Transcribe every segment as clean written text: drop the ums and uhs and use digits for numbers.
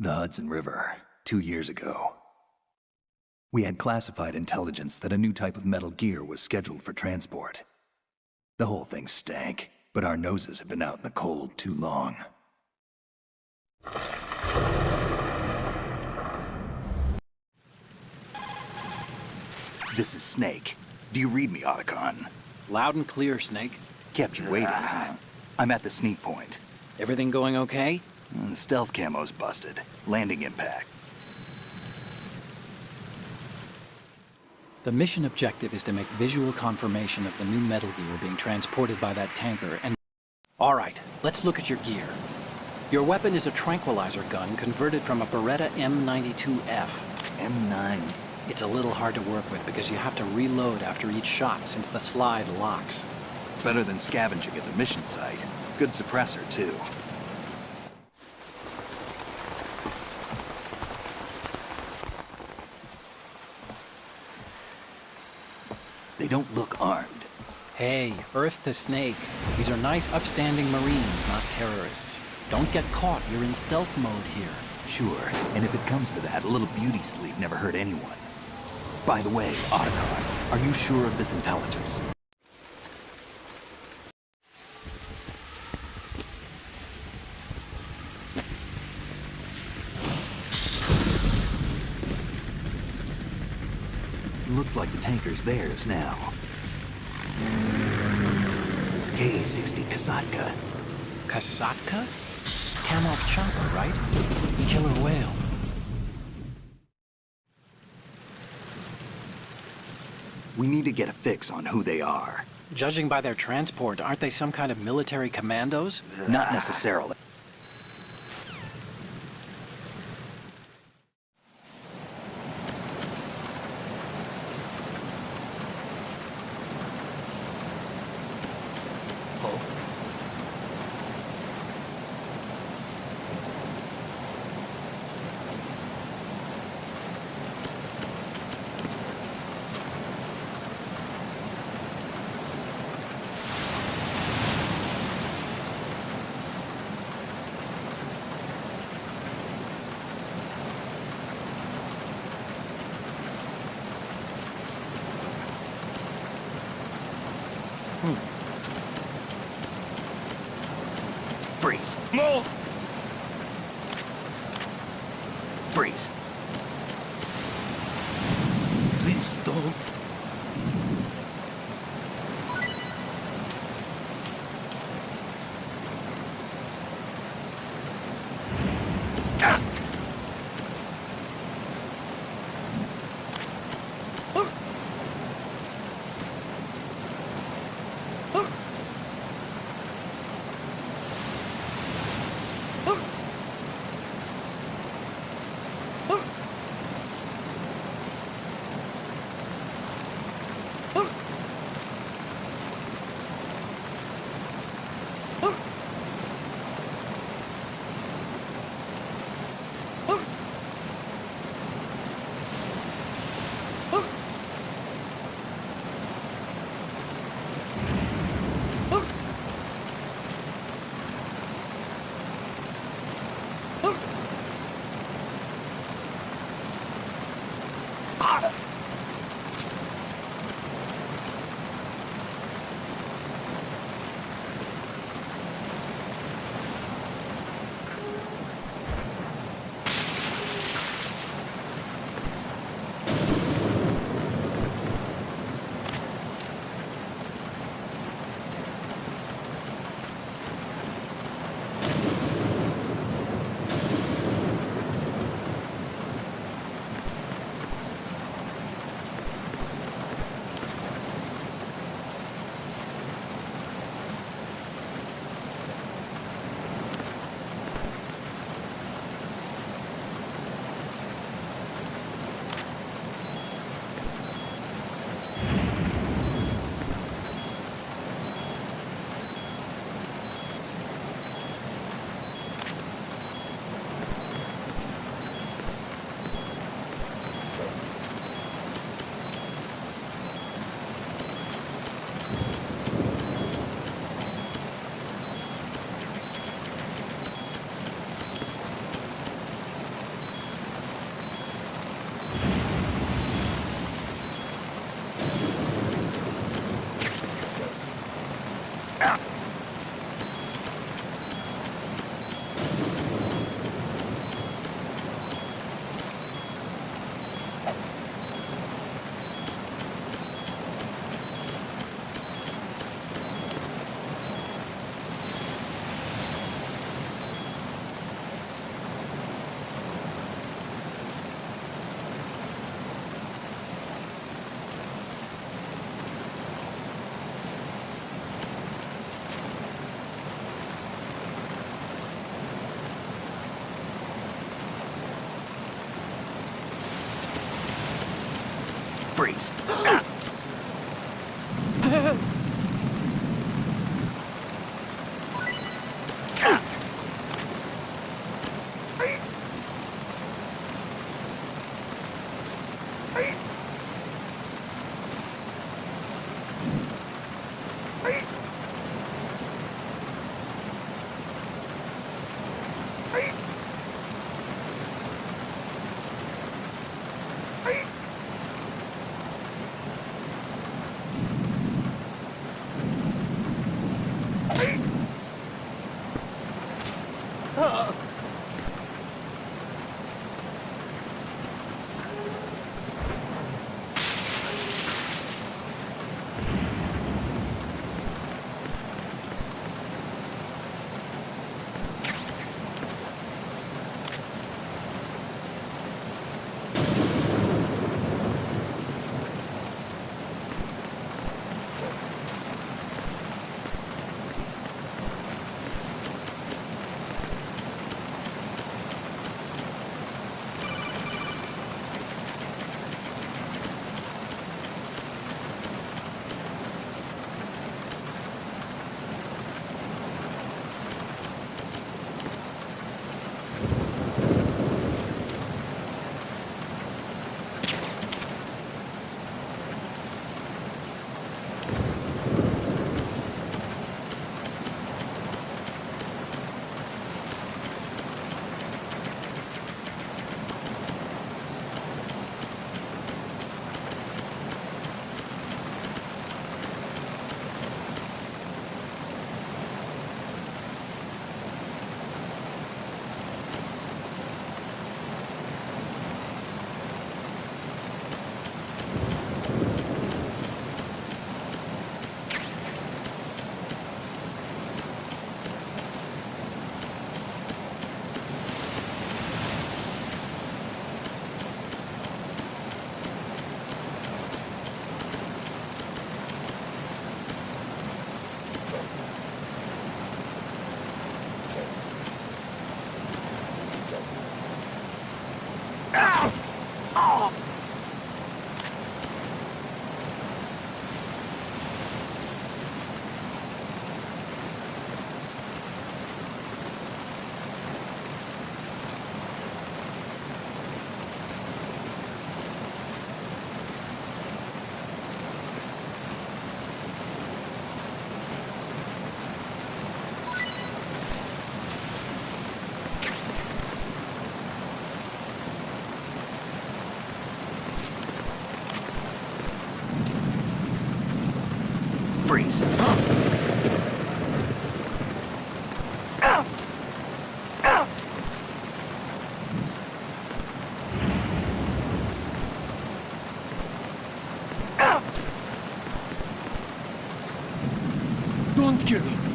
The Hudson River, 2 years ago. We had classified intelligence that a new type of metal gear was scheduled for transport. The whole thing stank, but our noses had been out in the cold too long. This is Snake. Do you read me, Otacon? Loud and clear, Snake. Kept you waiting, huh? I'm at the sneak point. Everything going okay? The stealth camo's busted. Landing impact. The mission objective is to make visual confirmation of the new metal gear being transported by that tanker and... All right, let's look at your gear. Your weapon is a tranquilizer gun converted from a Beretta M92F. M9. It's a little hard to work with because you have to reload after each shot since the slide locks. Better than scavenging at the mission site. Good suppressor, too. They don't look armed. Hey, Earth to Snake. These are nice, upstanding Marines, not terrorists. Don't get caught. You're in stealth mode here. Sure, and if it comes to that, a little beauty sleep never hurt anyone. By the way, Otacon, are you sure of this intelligence? Looks like the tanker's theirs now. Ka-60 Kasatka. Kasatka? Kamov chopper, right? Killer whale. We need to get a fix on who they are. Judging by their transport, aren't they some kind of military commandos? Not necessarily. Freeze. Move! Freeze. Please don't. Freeze. Freeze. Don't kill me.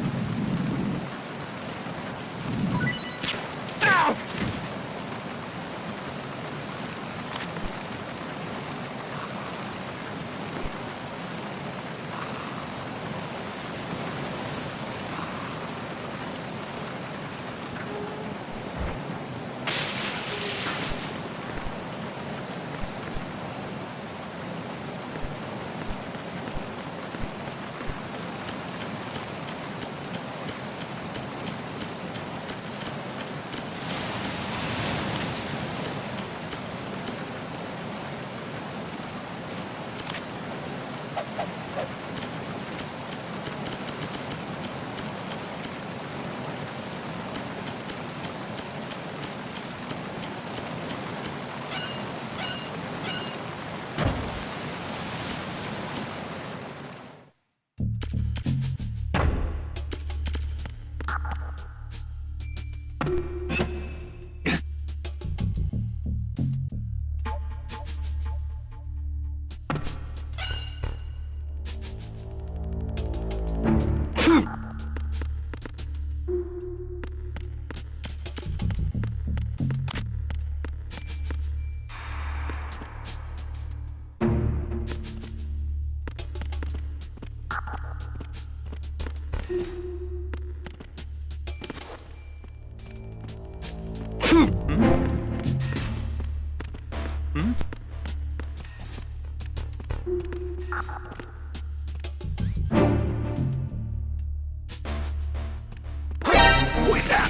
Wait there!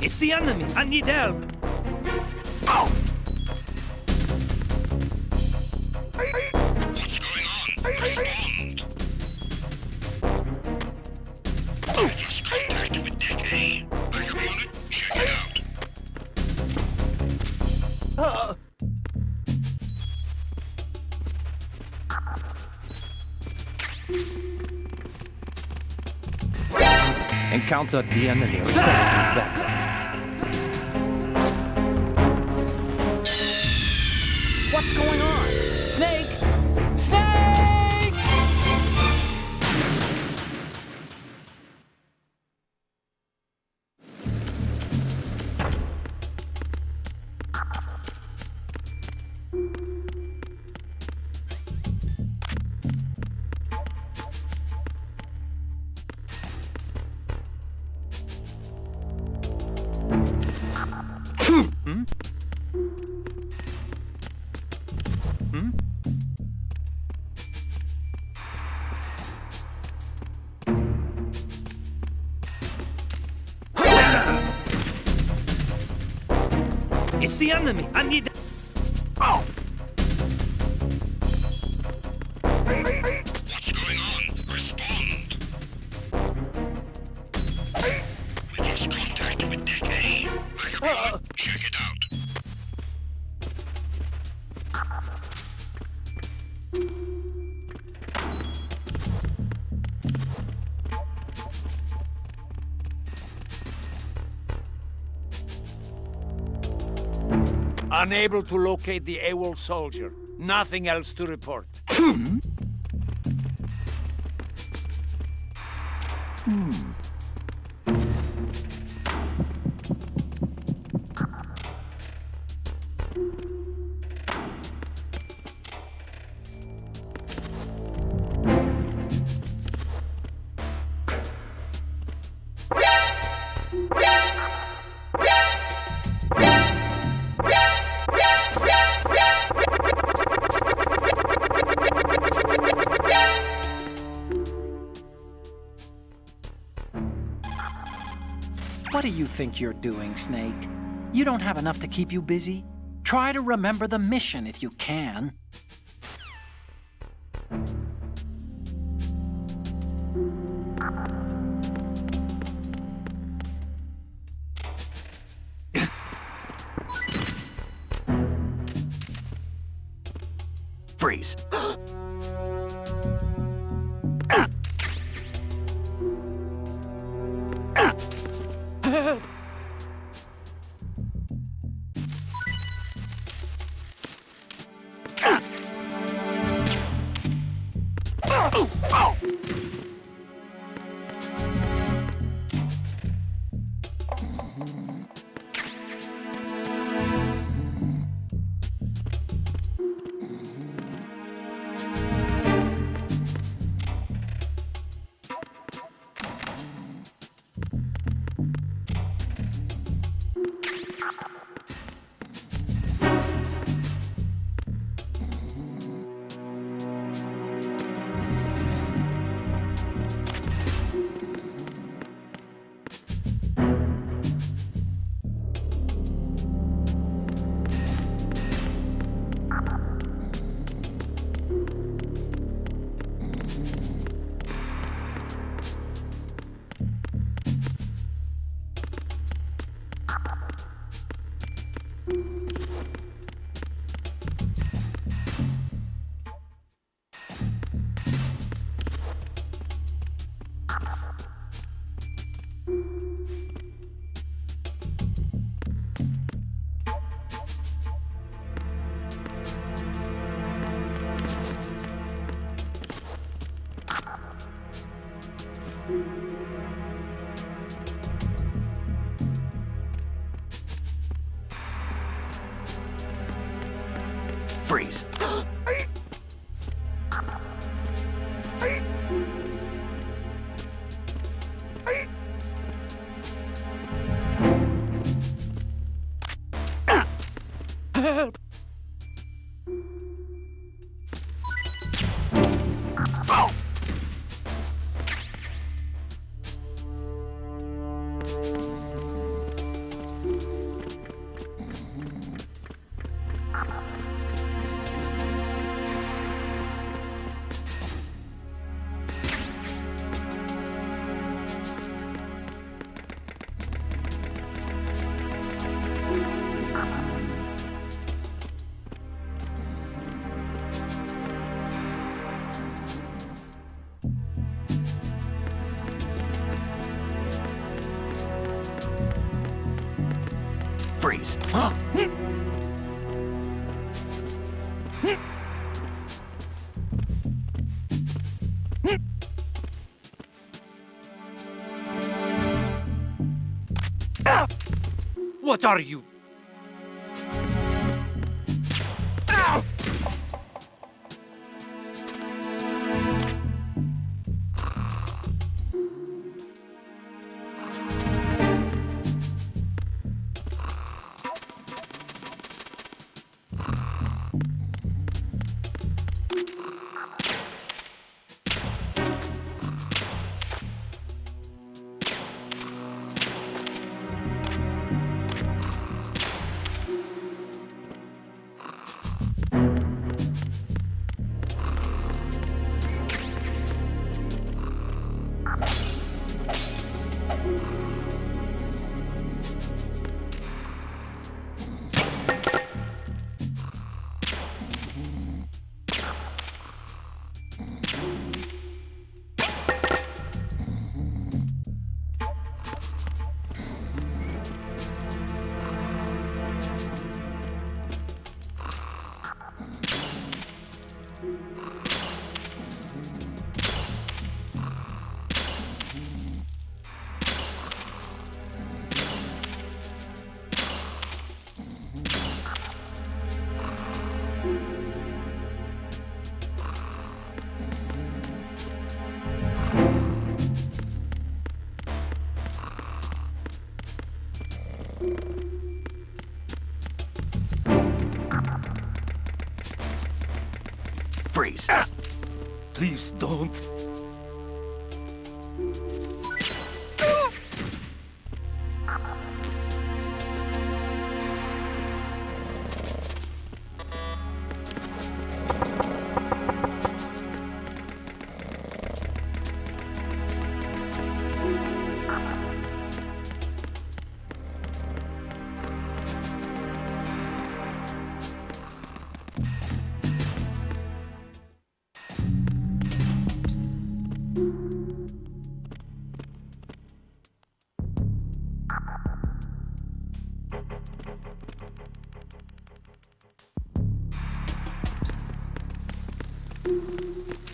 It's the enemy! I need help! Ow! What's going on? Respond! We've lost contact with Deck A. Backup unit, check it out. Encountered the enemy. Requesting backup. What's going on? Snake! Snake! It's the enemy! I need... Ow! What's going on? Respond! We've lost contact with Deck A. Backup unit, check it out. Unable to locate the AWOL soldier. Nothing else to report. What do you think you're doing, Snake? You don't have enough to keep you busy? Try to remember the mission if you can. Freeze. Freeze. Freeze. What are you? Freeze. Please don't.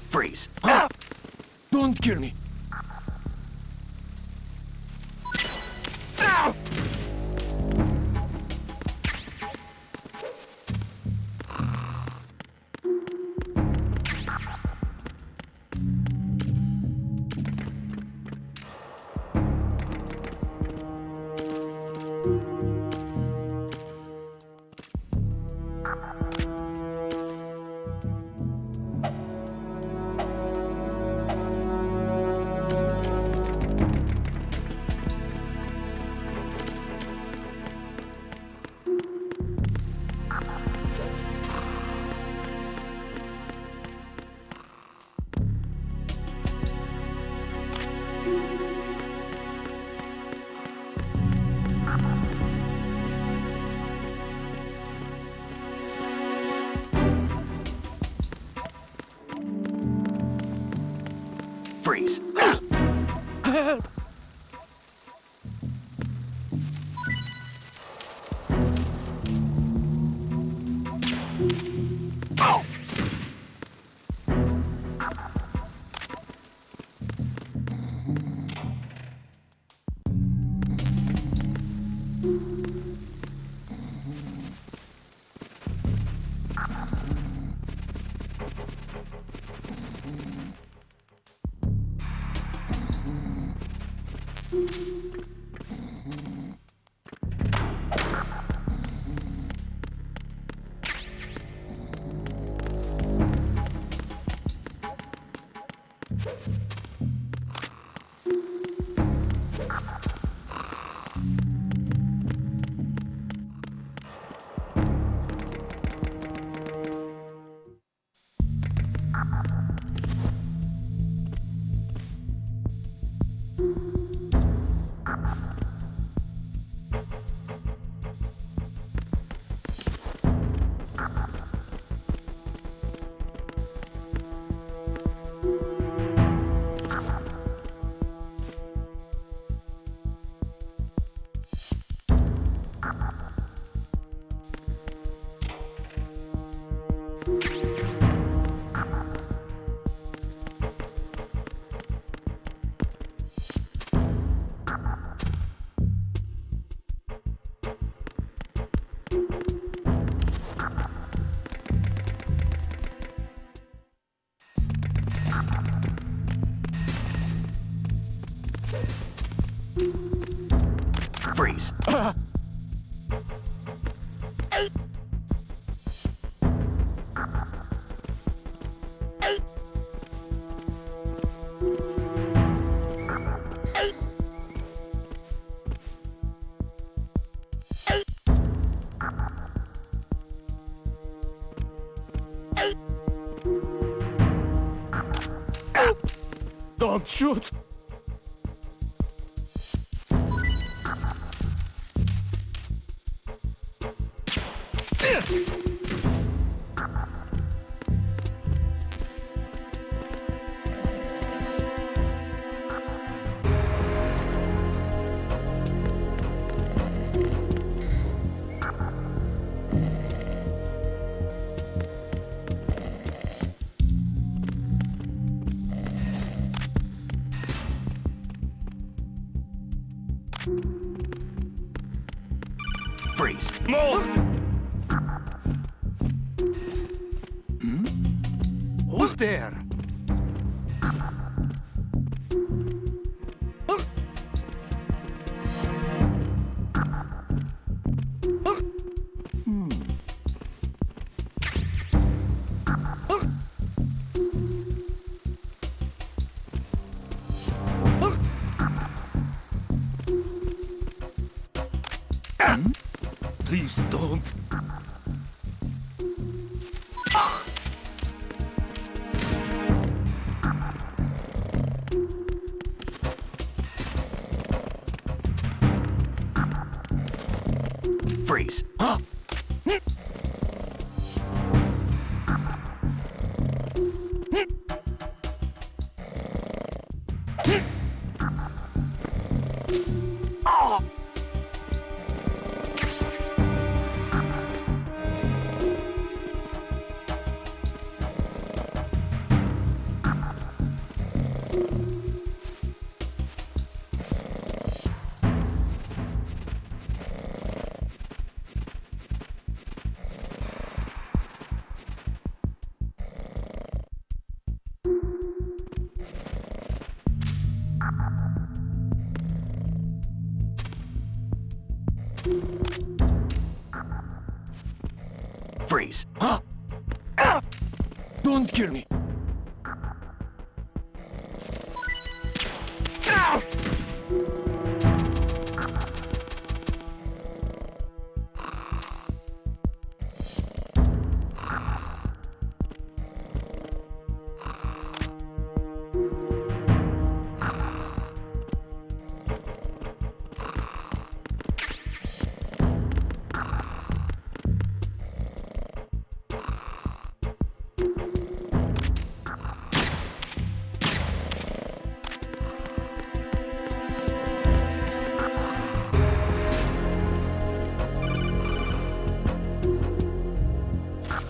Freeze. Don't kill me. Freeze. Freeze. Don't shoot! Freeze. Move! Who's there? Please don't. Freeze. Freeze. Don't kill me.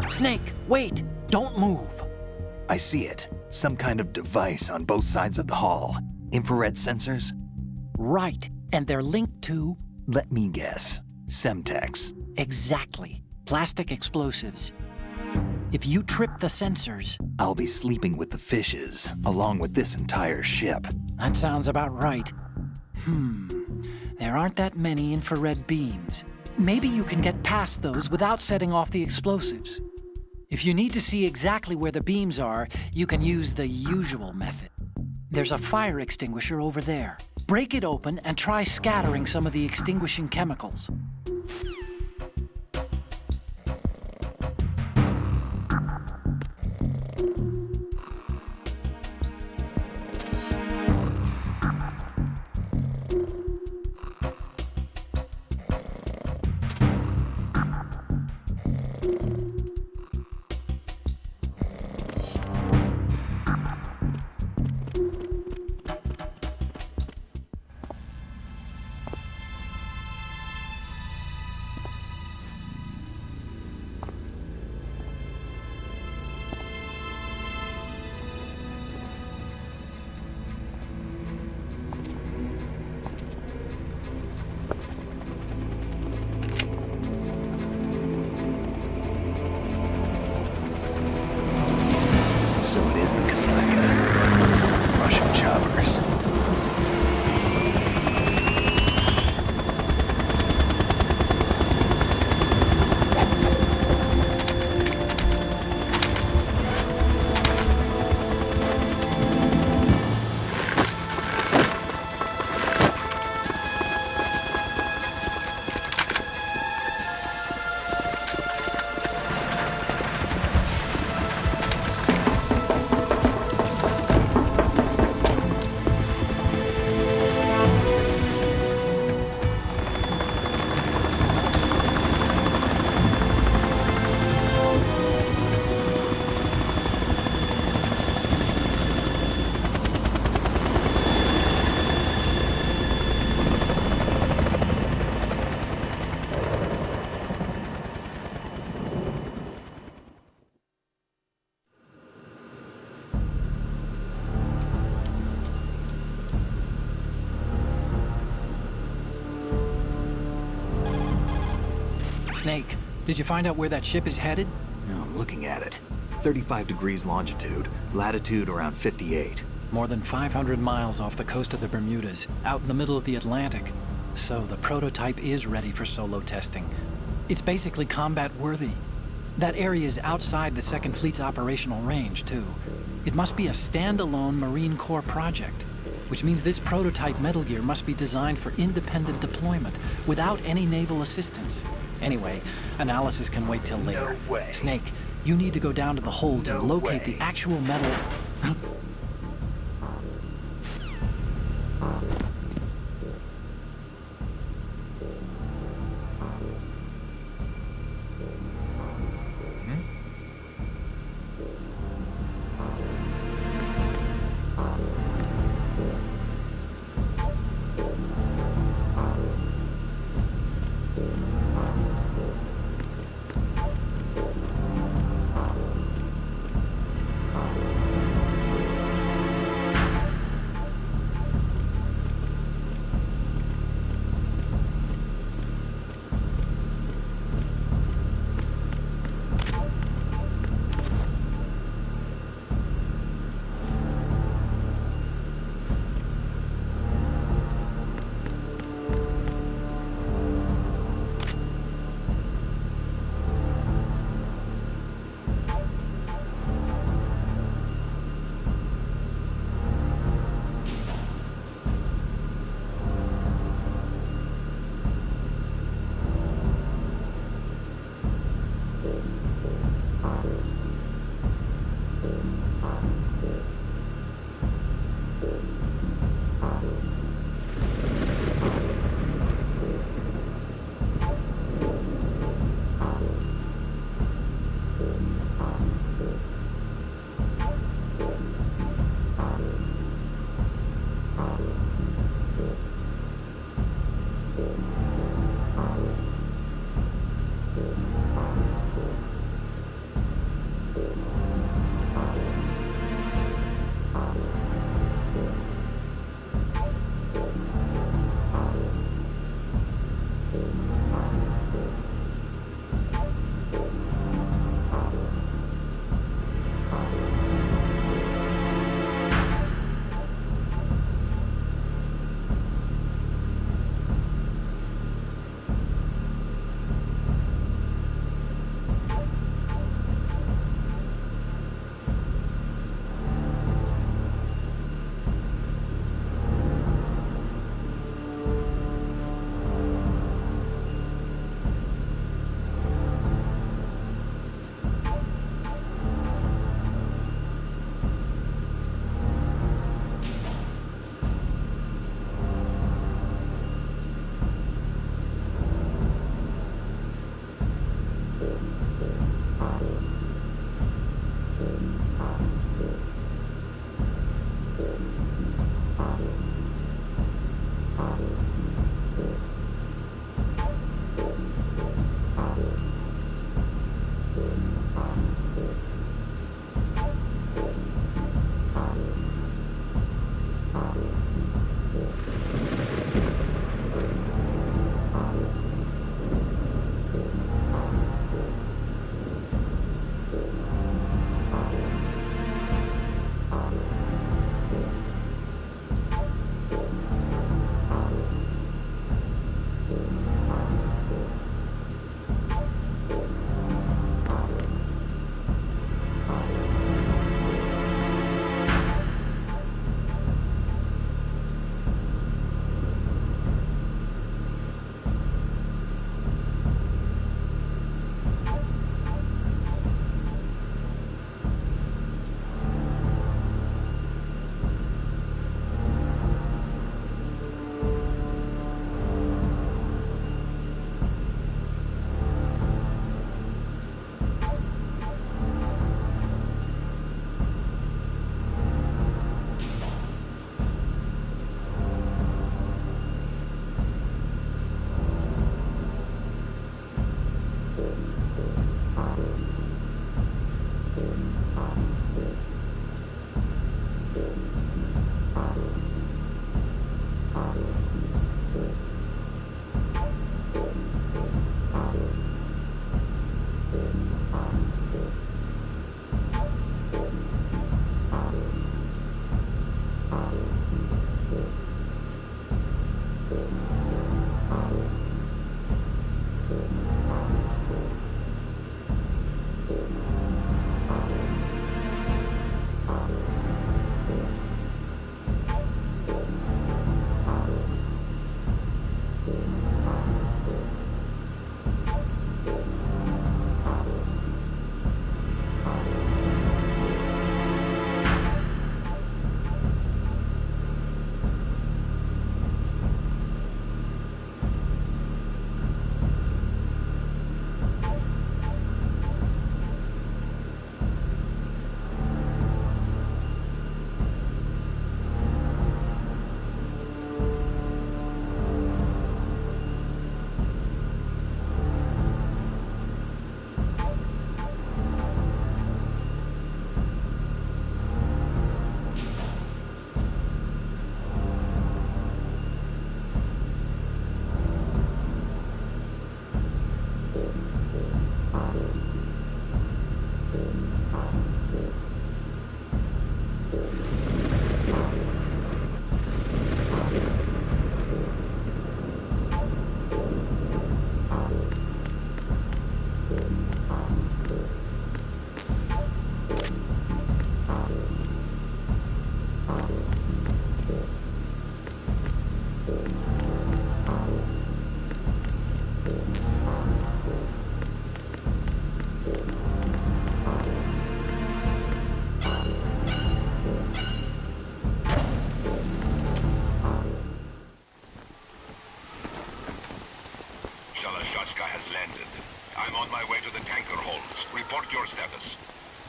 Snake, wait! Don't move! I see it. Some kind of device on both sides of the hall. Infrared sensors? Right, and they're linked to... Let me guess. Semtex. Exactly. Plastic explosives. If you trip the sensors... I'll be sleeping with the fishes, along with this entire ship. That sounds about right. There aren't that many infrared beams. Maybe you can get past those without setting off the explosives. If you need to see exactly where the beams are, you can use the usual method. There's a fire extinguisher over there. Break it open and try scattering some of the extinguishing chemicals. So it is the Kasatka. Russian choppers. Snake, did you find out where that ship is headed? No, I'm looking at it. 35 degrees longitude, latitude around 58. More than 500 miles off the coast of the Bermudas, out in the middle of the Atlantic. So the prototype is ready for solo testing. It's basically combat worthy. That area is outside the Second Fleet's operational range, too. It must be a standalone Marine Corps project, which means this prototype Metal Gear must be designed for independent deployment, without any naval assistance. Anyway, analysis can wait till later. No way. Snake, you need to go down to the hold and No locate way. the actual metal...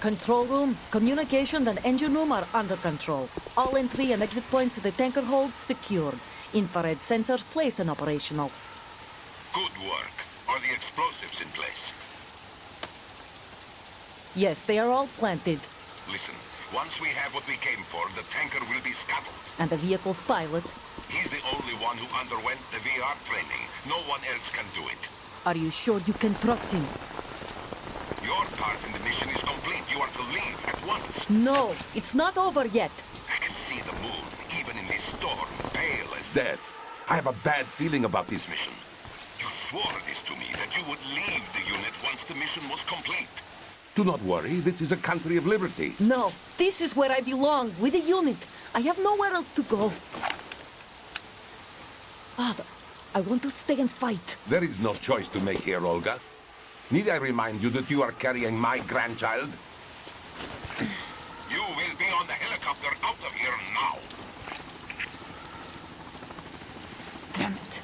Control room, communications, and engine room are under control. All entry and exit points to the tanker hold secured. Infrared sensors placed and operational. Good work. Are the explosives in place? Yes, they are all planted. Listen, once we have what we came for, the tanker will be scuttled. And the vehicle's pilot. He's the only one who underwent the VR training. No one else can do it. Are you sure you can trust him? Your part in the mission is complete. You are to leave at once. No, it's not over yet. I can see the moon, even in this storm, pale as Death. I have a bad feeling about this mission. you swore this to me, that you would leave the unit once the mission was complete. Do not worry, this is a country of liberty. No, this is where I belong, with the unit. I have nowhere else to go. Father, I want to stay and fight. There is no choice to make here, Olga. Need I remind you that you are carrying my grandchild? You will be on the helicopter out of here now. Damn it.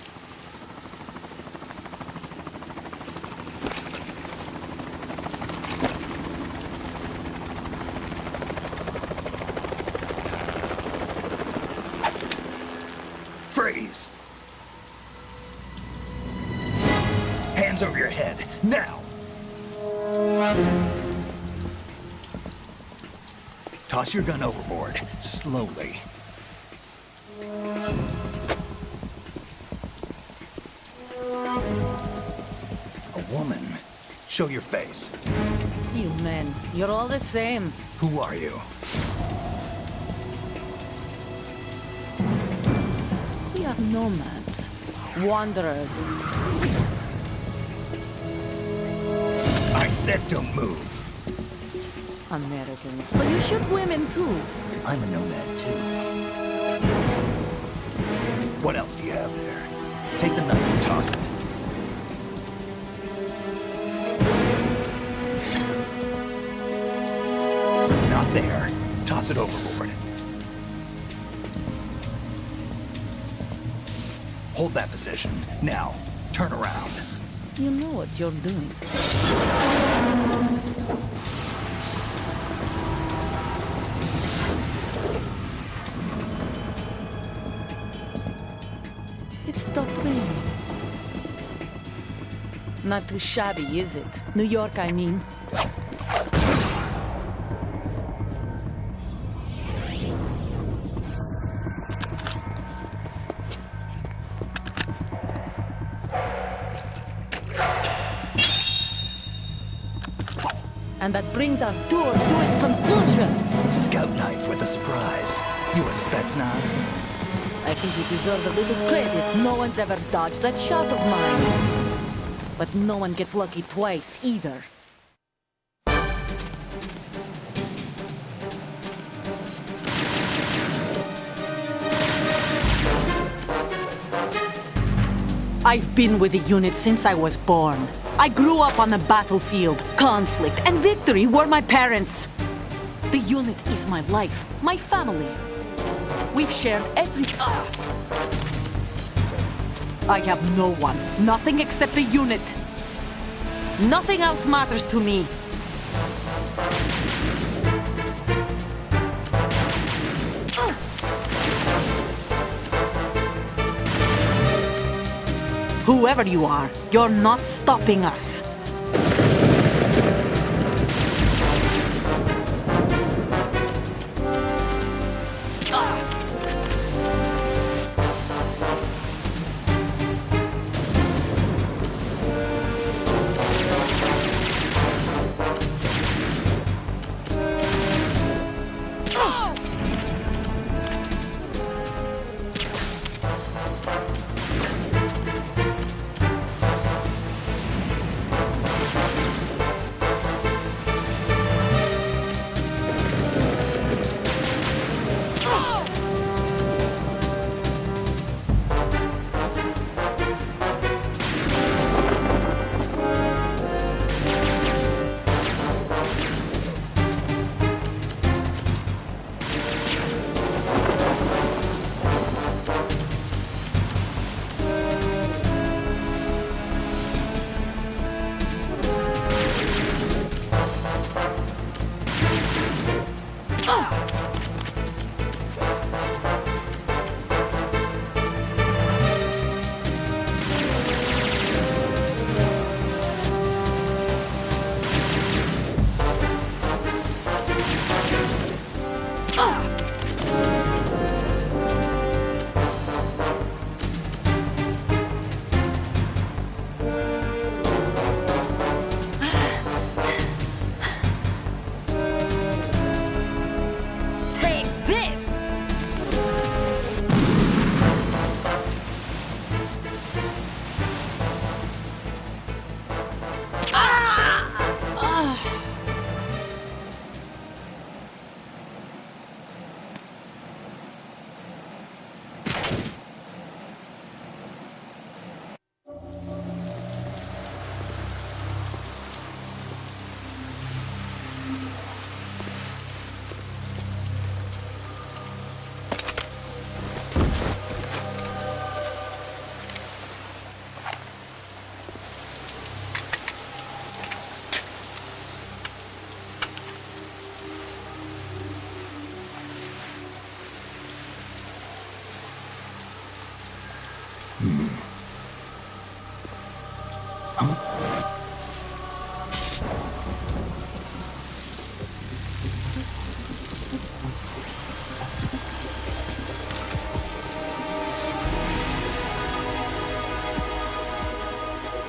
Freeze! Hands over your head, now! Toss your gun overboard, slowly. A woman. Show your face. You men, you're all the same. Who are you? We are nomads. Wanderers. I said don't move. Americans. So you shoot women too. I'm a nomad too. What else do you have there? Take the knife and toss it. Not there. Toss it overboard. Hold that position. Now, turn around. You know what you're doing. It stopped raining. Not too shabby, is it? New York, I mean. And that brings our tour to its conclusion. Scout knife with a surprise. You a Spetsnaz? I think you deserve a little credit. No one's ever dodged that shot of mine. But no one gets lucky twice, either. I've been with the unit since I was born. I grew up on the battlefield. Conflict and victory were my parents. The unit is my life, my family. We've shared everything. I have no one, nothing except the unit. Nothing else matters to me. Whoever you are, you're not stopping us.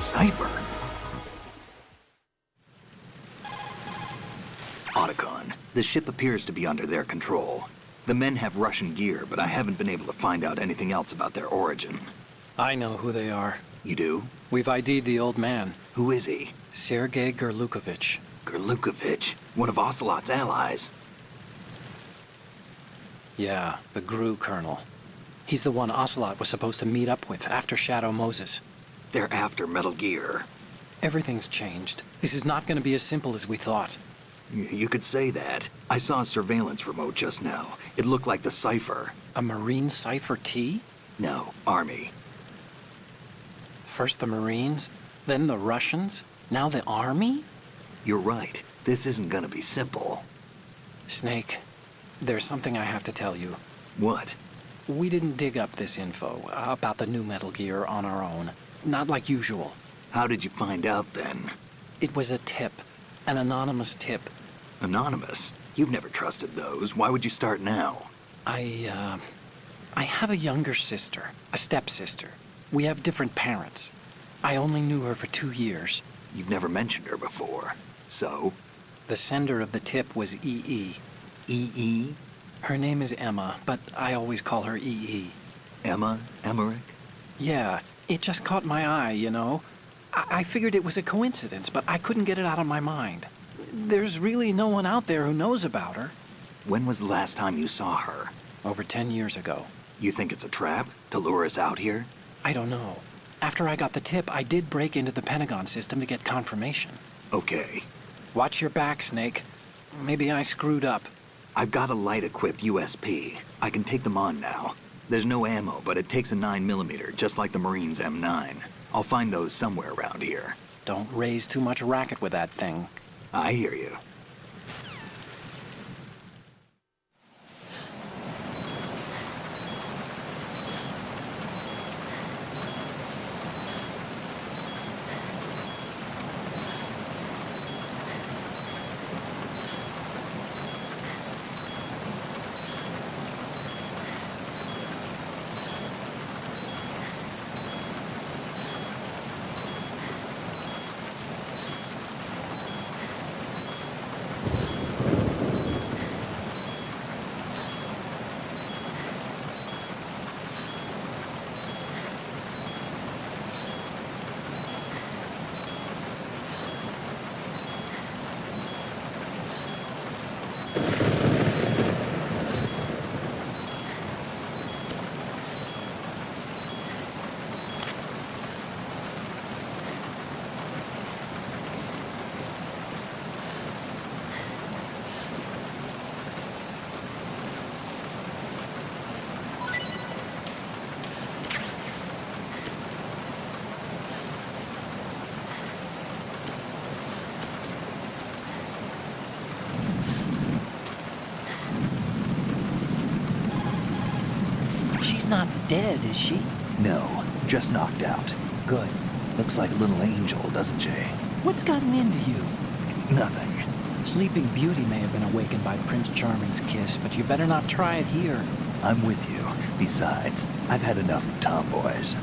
cipher. Otacon, the ship appears to be under their control. The men have Russian gear, but I haven't been able to find out anything else about their origin. I know who they are. You do? We've ID'd the old man, Who is he? Sergei Gerlukovich. Gerlukovich, one of Ocelot's allies. Yeah, the GRU colonel. He's the one Ocelot was supposed to meet up with after Shadow Moses. They're after Metal Gear. Everything's changed. This is not going to be as simple as we thought. You could say that. I saw a surveillance remote just now. It looked like the cipher. A Marine Cipher T? No, Army. First the Marines, then the Russians, now the Army? You're right. This isn't gonna be simple. Snake, there's something I have to tell you. What? We didn't dig up this info about the new Metal Gear on our own. Not like usual. How did you find out then? It was a tip. An anonymous tip. Anonymous? You've never trusted those. Why would you start now? I have a younger sister, a stepsister. We have different parents. I only knew her for 2 years. You've never mentioned her before. So? The sender of the tip was EE. EE? Her name is Emma, but I always call her EE. Emma? Emmerich? Yeah, it just caught my eye, you know? I figured it was a coincidence, but I couldn't get it out of my mind. There's really no one out there who knows about her. When was the last time you saw her? Over 10 years ago. You think it's a trap? To lure us out here? I don't know. After I got the tip, I did break into the Pentagon system to get confirmation. Okay. Watch your back, Snake. Maybe I screwed up. I've got a light-equipped USP. I can take them on now. There's no ammo, but it takes a 9mm, just like the Marines' M9. I'll find those somewhere around here. Don't raise too much racket with that thing. I hear you. She's not dead, is she? No, just knocked out. Good. Looks like a little angel, doesn't she? What's gotten into you? Nothing. Sleeping Beauty may have been awakened by Prince Charming's kiss, but you better not try it here. I'm with you. Besides, I've had enough of tomboys.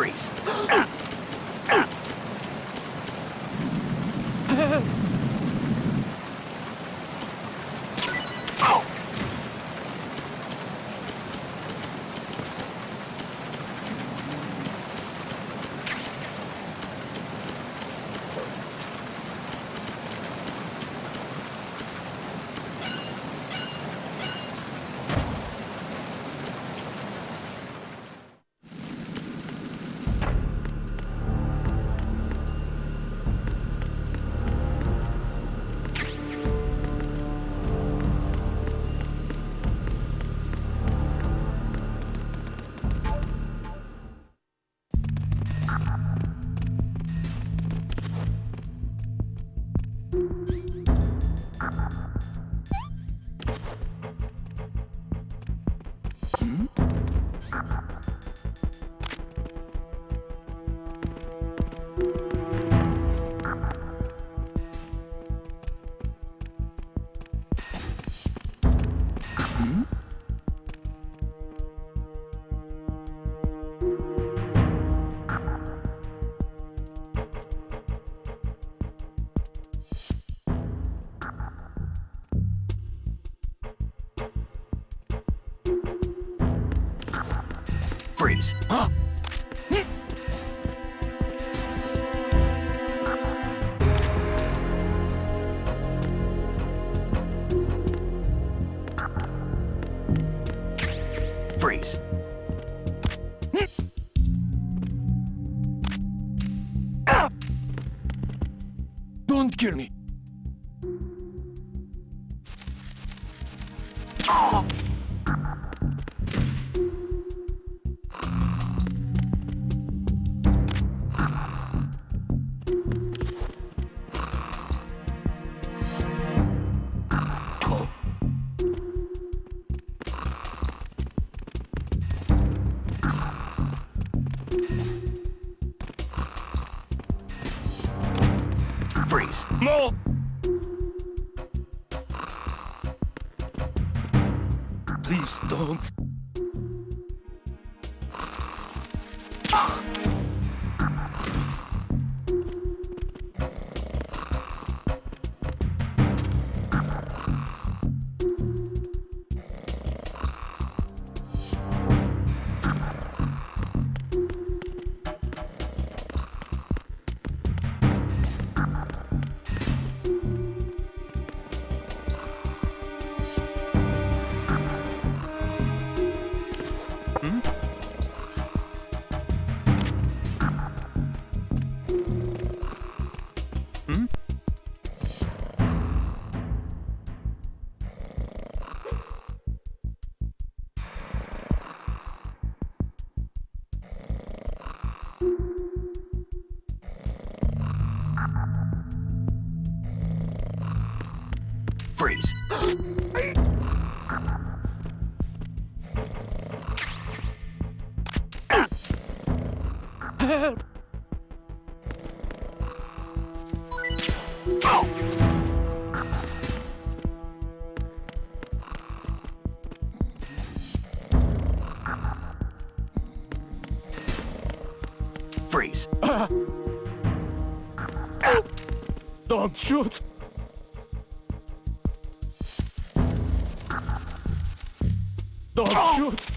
Freeze. Freeze. Freeze. Don't kill me. Freeze. No! Please don't. Freeze. Freeze. Don't shoot. Don't shoot.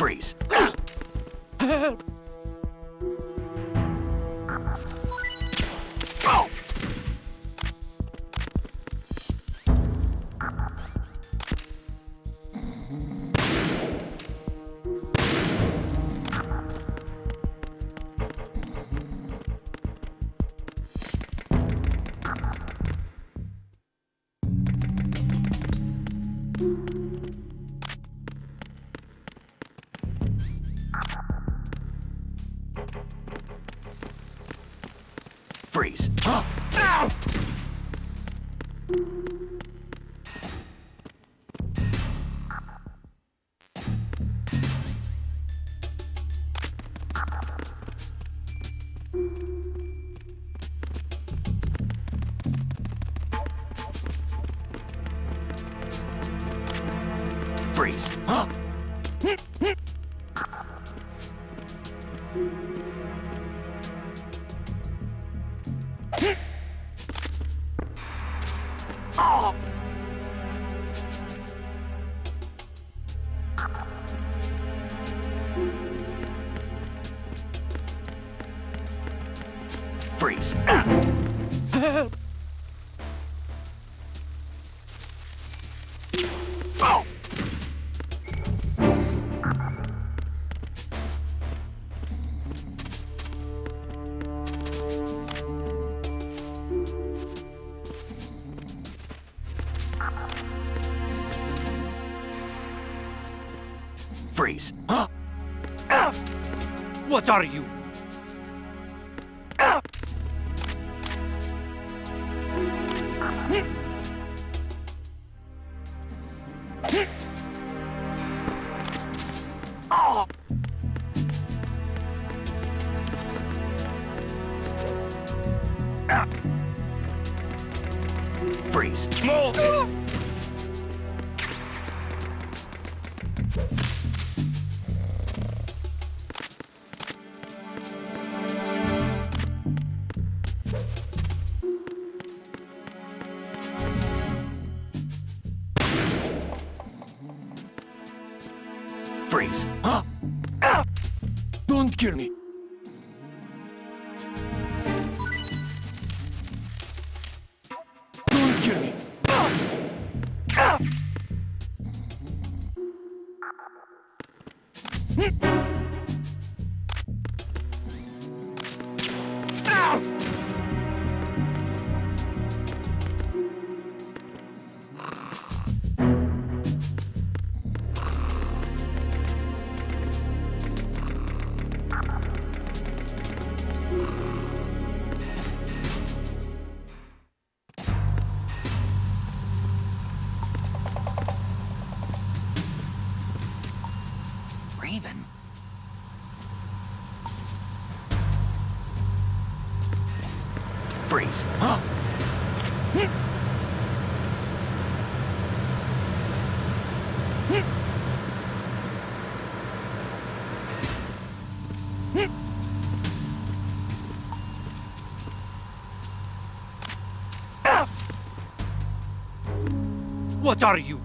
Freeze. Help! Freeze. Ow! Freeze. Freeze. Help! Freeze. What are you? Freeze. Freeze. Don't kill me. Don't kill me. Raven. Freeze. What are you?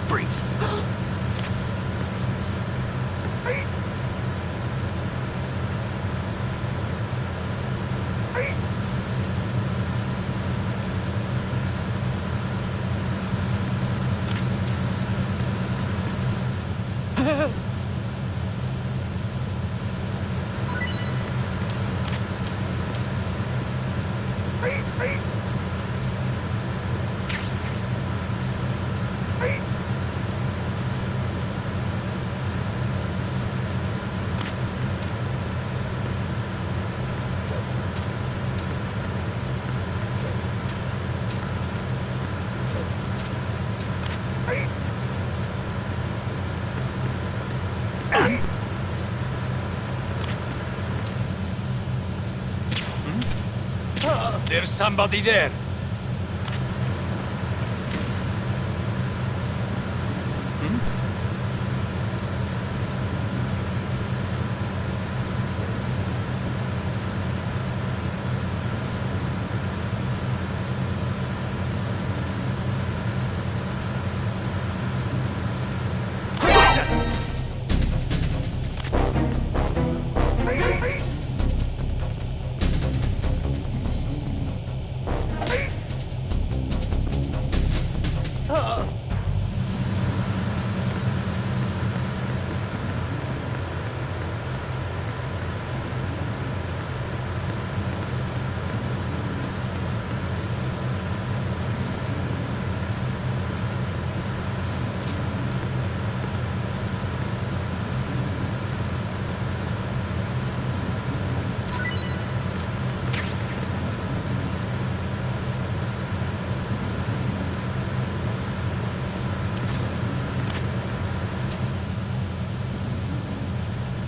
Freeze. There's somebody there.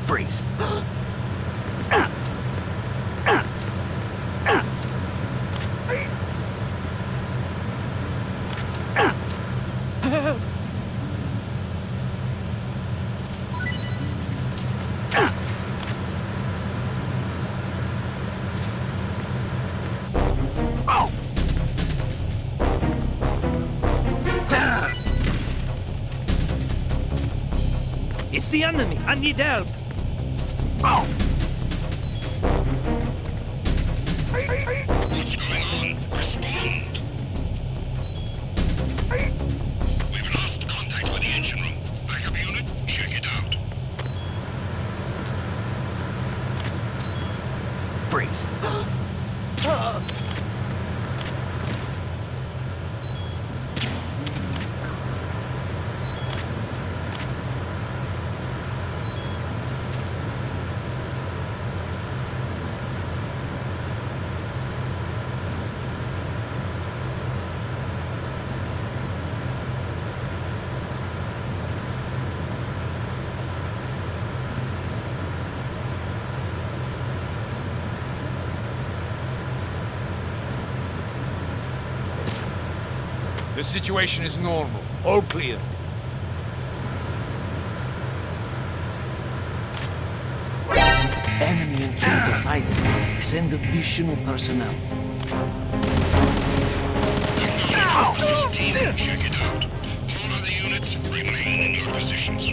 Freeze. It's the enemy. I need help. What's going on? Respond. We've lost contact with the engine room. Backup unit, check it out. Freeze. The situation is normal. All clear. Enemy intruder sighted. Send additional personnel. Acknowledged. Team, check it out. All other units, remain in your positions.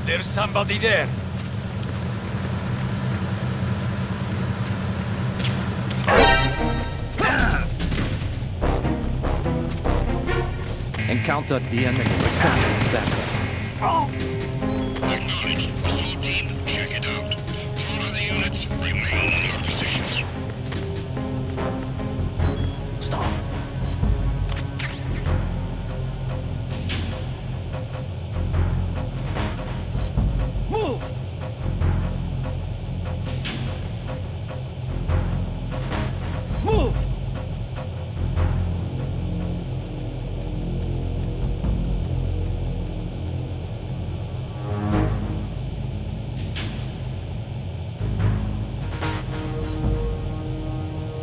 There's somebody there. Encountered the enemy. Requesting backup. Acknowledged. Assault team, check it out. All other units remain in your positions. Stop. Move! Move!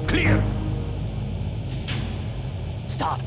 Clear. Stop.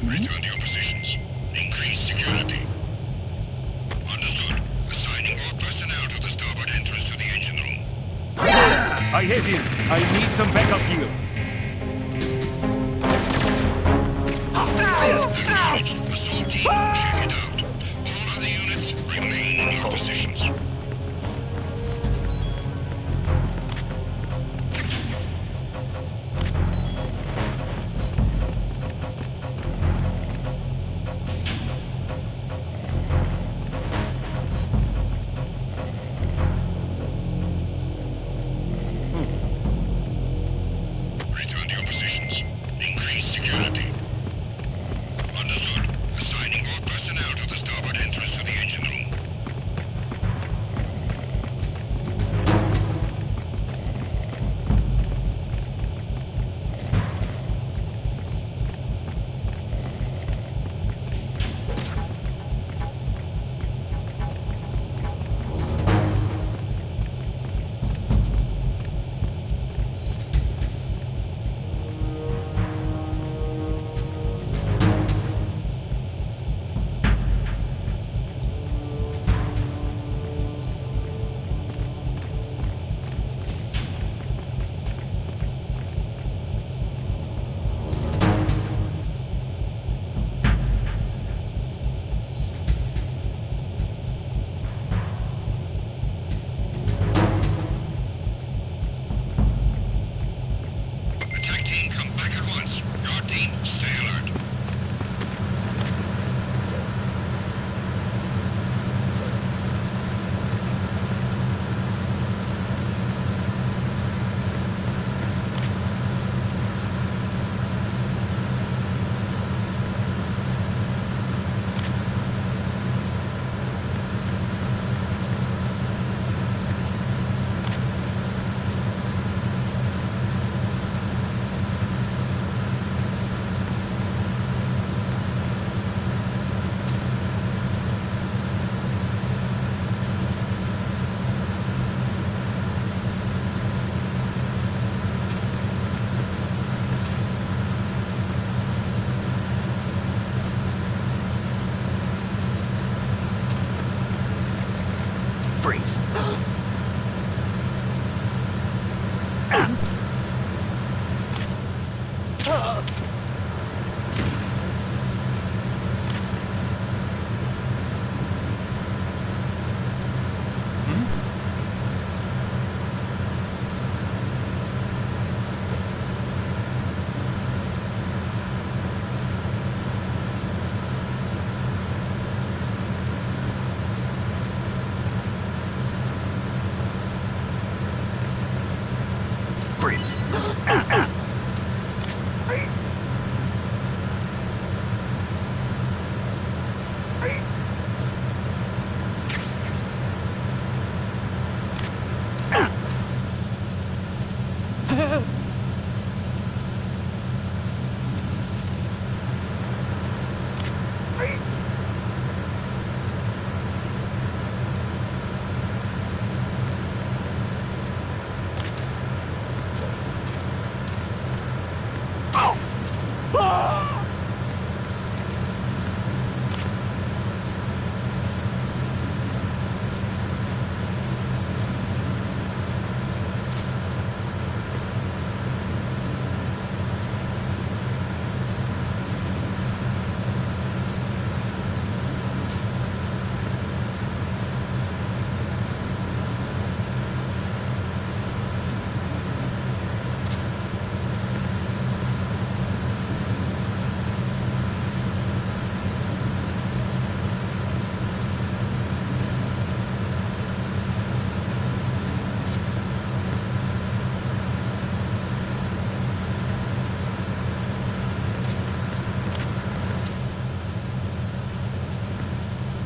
Return to your positions. Increase security. Understood. Assigning all personnel to the starboard entrance to the engine room. I have him. I need some backup here. Acknowledged. Assault team, check it out. All other units remain in your positions. Return to your positions. Increase security. Understood. Assigning all personnel to the starboard entrance to the engine room. Freeze!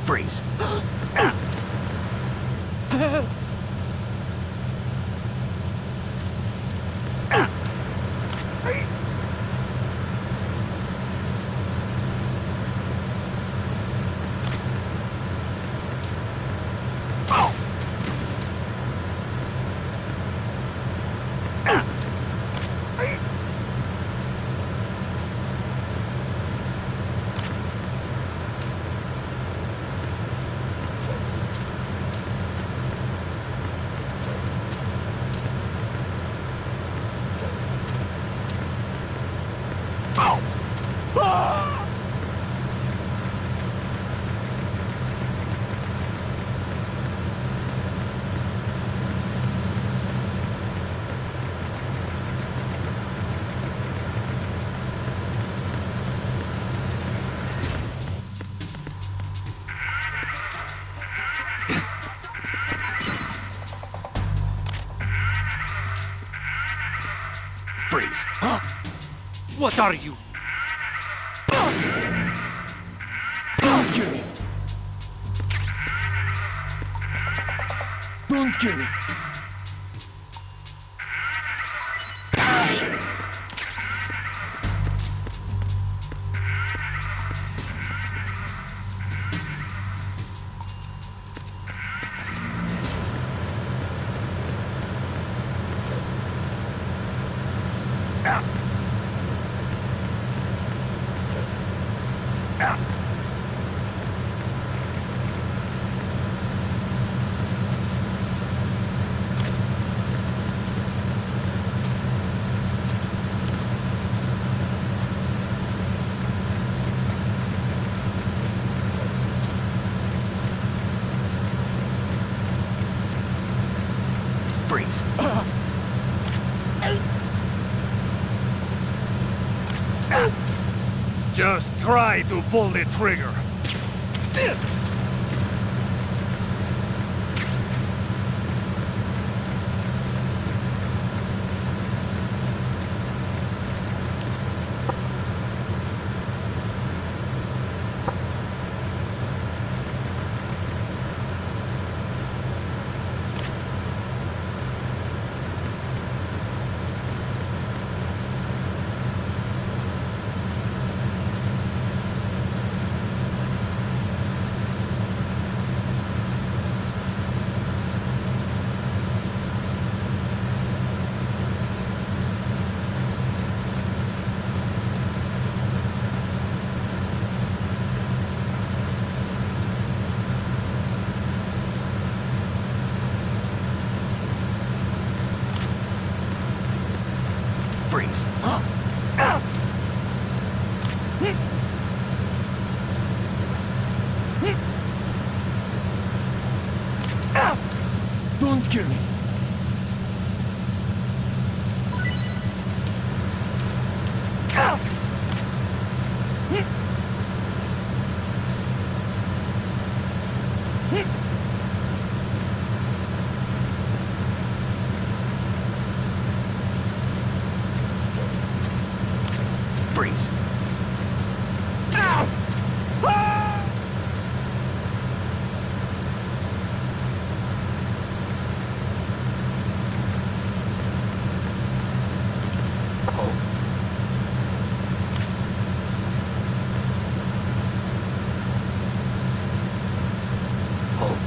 Freeze! Freeze! What are you? Don't kill me! Don't kill me! Freeze! Just try to pull the trigger. Freeze! Don't kill me! Freeze. Ow! Ah! Hold. Hold.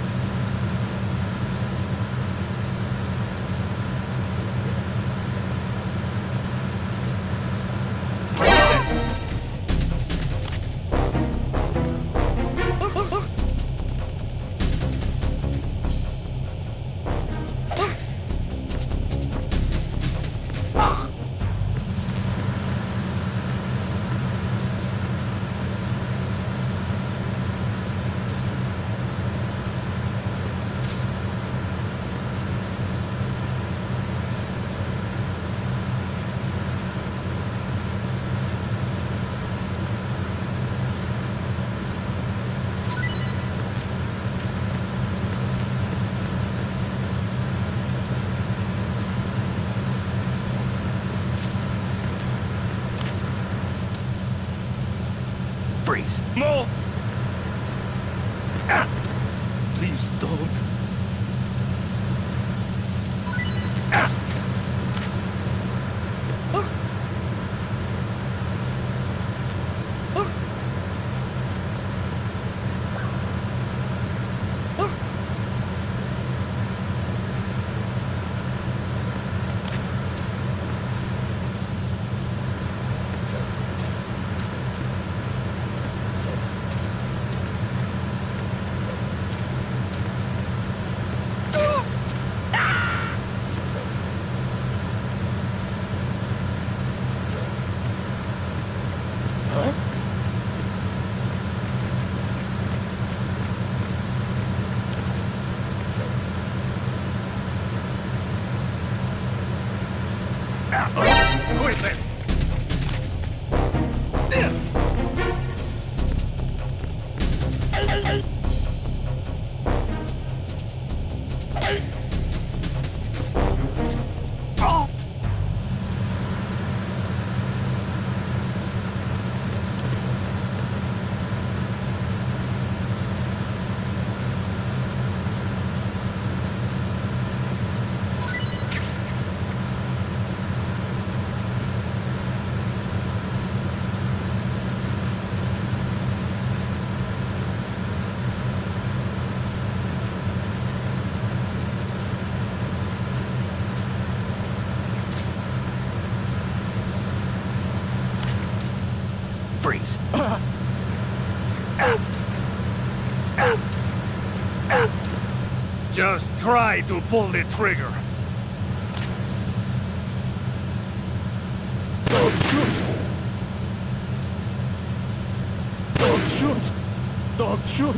Freeze. No! Ah! Please don't. Ah! Ah! Ah! Ah! Huh? Quit it! Oh! Freeze. Just try to pull the trigger. Don't shoot! Don't shoot! Don't shoot!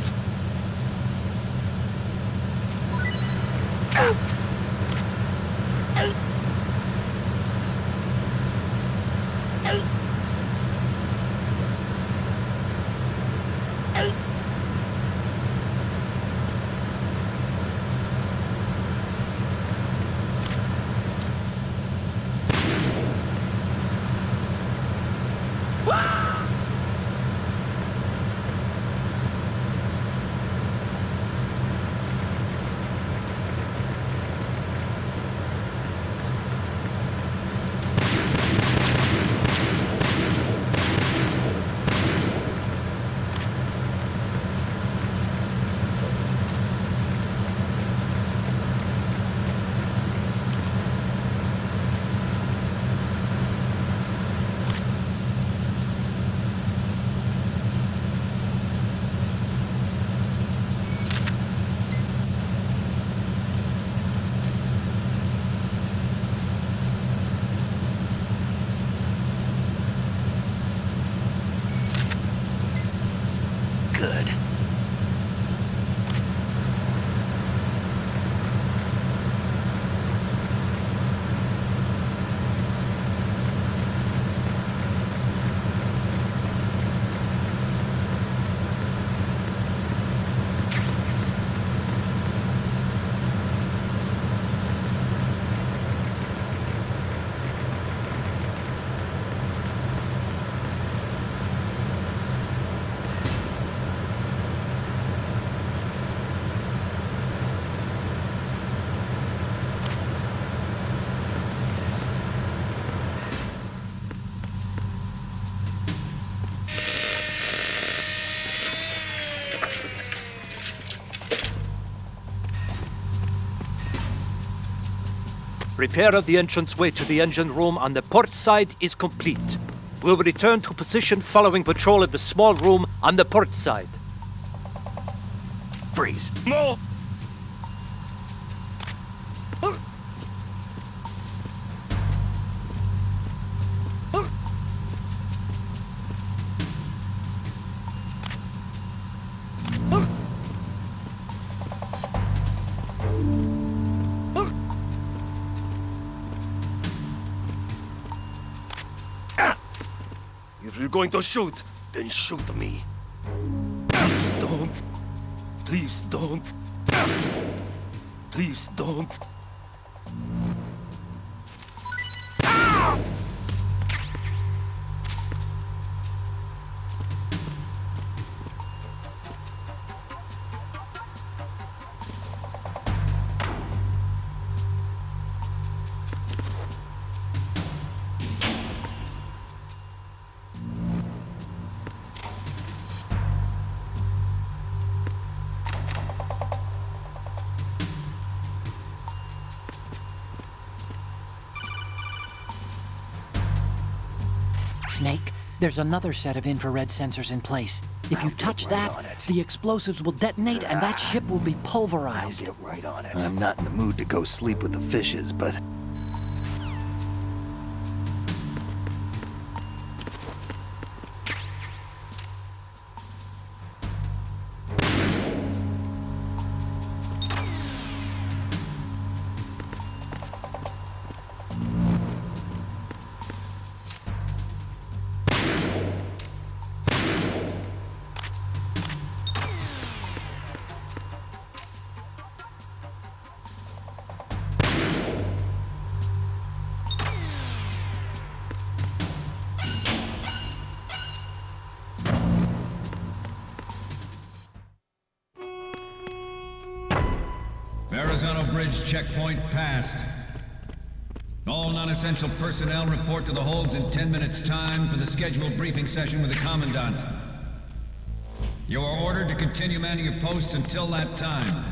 Repair of the entranceway to the engine room on the port side is complete. We'll return to position following patrol of the small room on the port side. Freeze. No! If you're going to shoot, then shoot me. Don't. Please don't. Please don't. Snake, there's another set of infrared sensors in place. If you touch that, the explosives will detonate and that ship will be pulverized. Get right on it. I'm not in the mood to go sleep with the fishes, but... Verrazano Bridge checkpoint passed. All non-essential personnel report to the holds in 10 minutes' time for the scheduled briefing session with the Commandant. You are ordered to continue manning your posts until that time.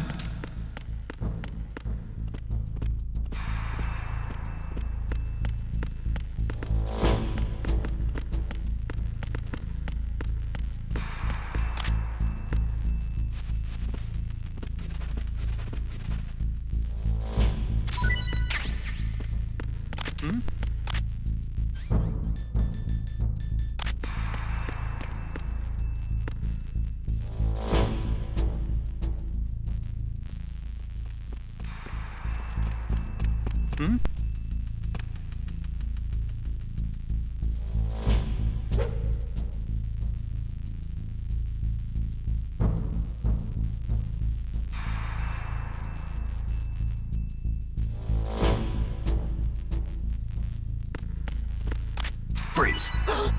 Freeze. Help!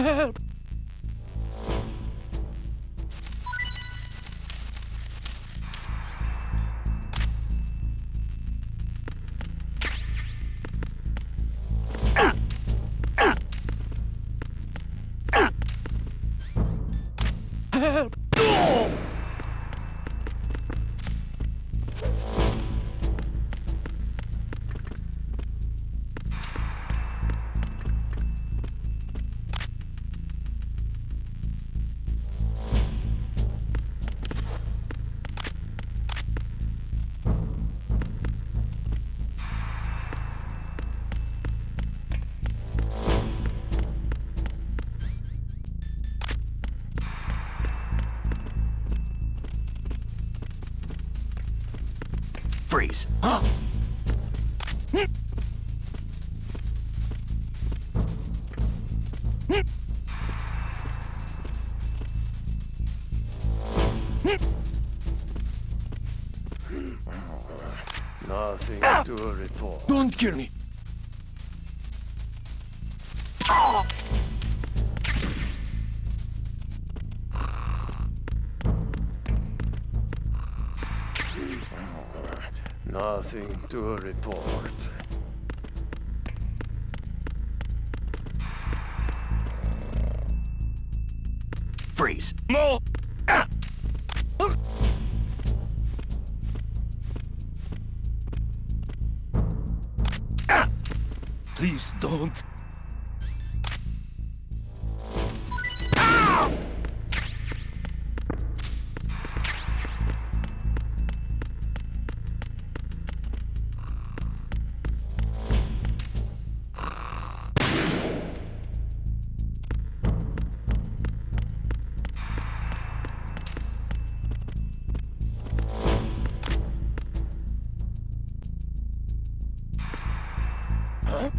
Help! No! Freeze. Nothing to report. Don't kill me! Nothing to report. Freeze. No! Ah! Ah! Please don't. Ow! Huh?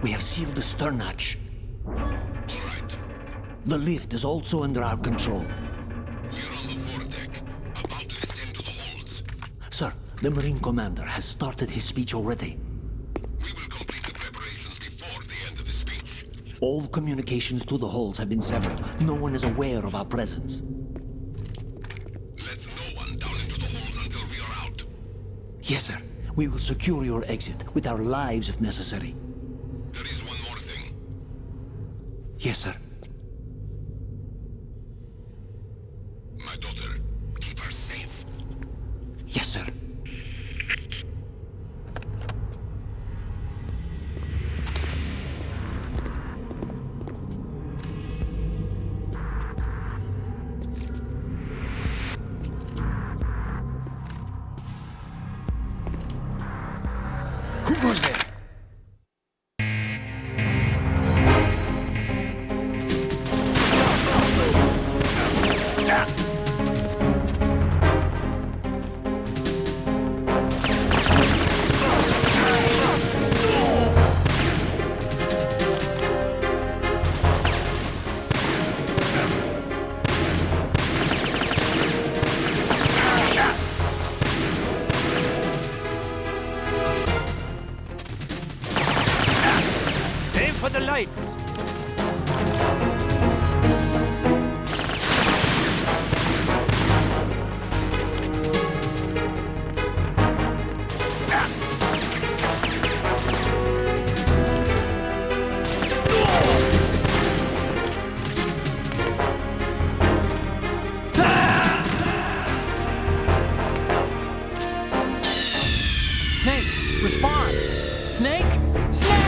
We have sealed the stern hatch. All right. The lift is also under our control. We're on the foredeck, about to descend to the holds. Sir, the Marine Commander has started his speech already. We will complete the preparations before the end of the speech. All communications to the holds have been severed. No one is aware of our presence. Let no one down into the holds until we are out. Yes, sir. We will secure your exit with our lives if necessary. There is one more thing. Yes, sir. My daughter, keep her safe. Yes, sir. Who goes there? Aim for the lights! Snake, respond! Snake? Snake!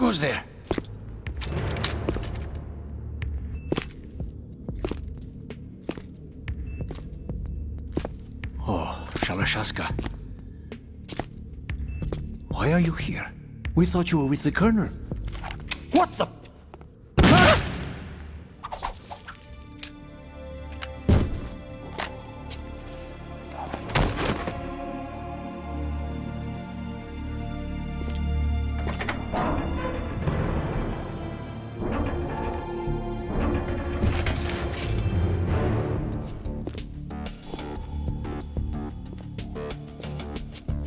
goes there? Oh, Shalashaska. Why are you here? We thought you were with the Colonel. What the?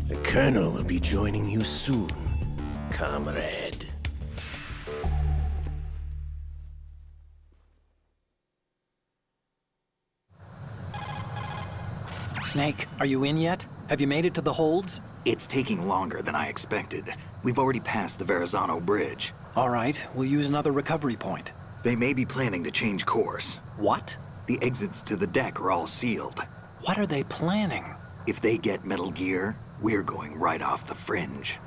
The Colonel will be joining you soon, comrade. Snake, are you in yet? Have you made it to the holds? It's taking longer than I expected. We've already passed the Verrazano Bridge. All right, we'll use another recovery point. They may be planning to change course. What? The exits to the deck are all sealed. What are they planning? If they get Metal Gear, we're going right off the fringe.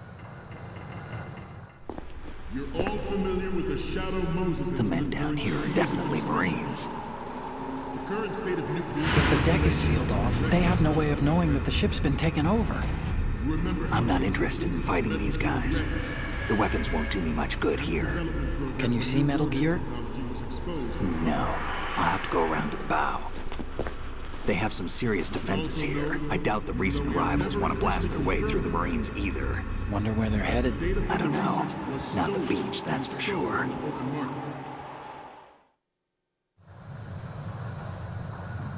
You're all familiar with the Shadow Moses. The men down here are definitely Marines. The current state of nuclear... If the deck is sealed off, they have no way of knowing that the ship's been taken over. I'm not interested in fighting these guys. The weapons won't do me much good here. Can you see Metal Gear? No. I'll have to go around to the bow. They have some serious defenses here. I doubt the recent arrivals want to blast their way through the Marines either. Wonder where they're headed? I don't know. Not the beach, that's for sure.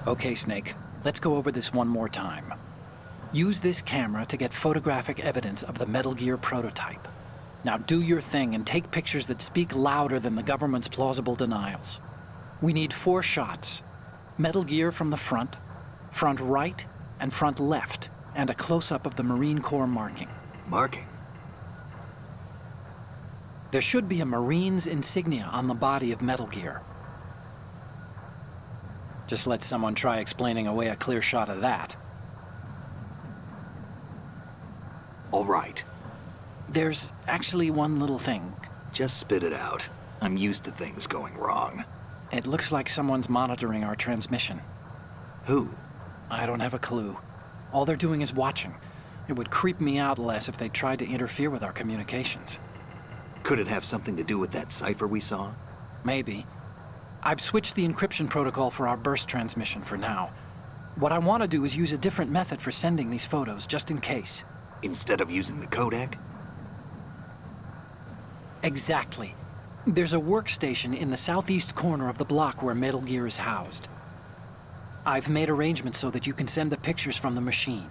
Okay, Snake. Let's go over this one more time. Use this camera to get photographic evidence of the Metal Gear prototype. Now do your thing and take pictures that speak louder than the government's plausible denials. We need 4 shots. Metal Gear from the front right, and front left, and a close-up of the Marine Corps marking. Marking? There should be a Marine's insignia on the body of Metal Gear. Just let someone try explaining away a clear shot of that. All right. There's actually one little thing. Just spit it out. I'm used to things going wrong. It looks like someone's monitoring our transmission. Who? I don't have a clue. All they're doing is watching. It would creep me out less if they tried to interfere with our communications. Could it have something to do with that cipher we saw? Maybe. I've switched the encryption protocol for our burst transmission for now. What I want to do is use a different method for sending these photos, just in case. Instead of using the codec? Exactly. There's a workstation in the southeast corner of the block where Metal Gear is housed. I've made arrangements so that you can send the pictures from the machine.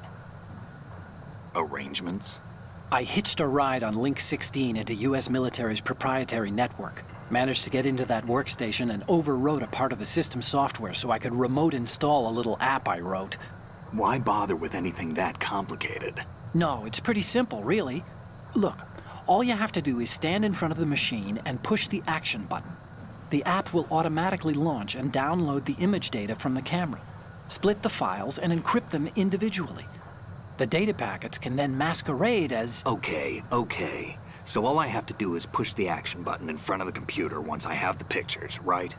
Arrangements? I hitched a ride on Link 16 into US military's proprietary network. Managed to get into that workstation and overwrote a part of the system software so I could remote install a little app I wrote. Why bother with anything that complicated? No, it's pretty simple, really. Look, all you have to do is stand in front of the machine and push the action button. The app will automatically launch and download the image data from the camera, split the files, and encrypt them individually. The data packets can then masquerade as... Okay. So all I have to do is push the action button in front of the computer once I have the pictures, right?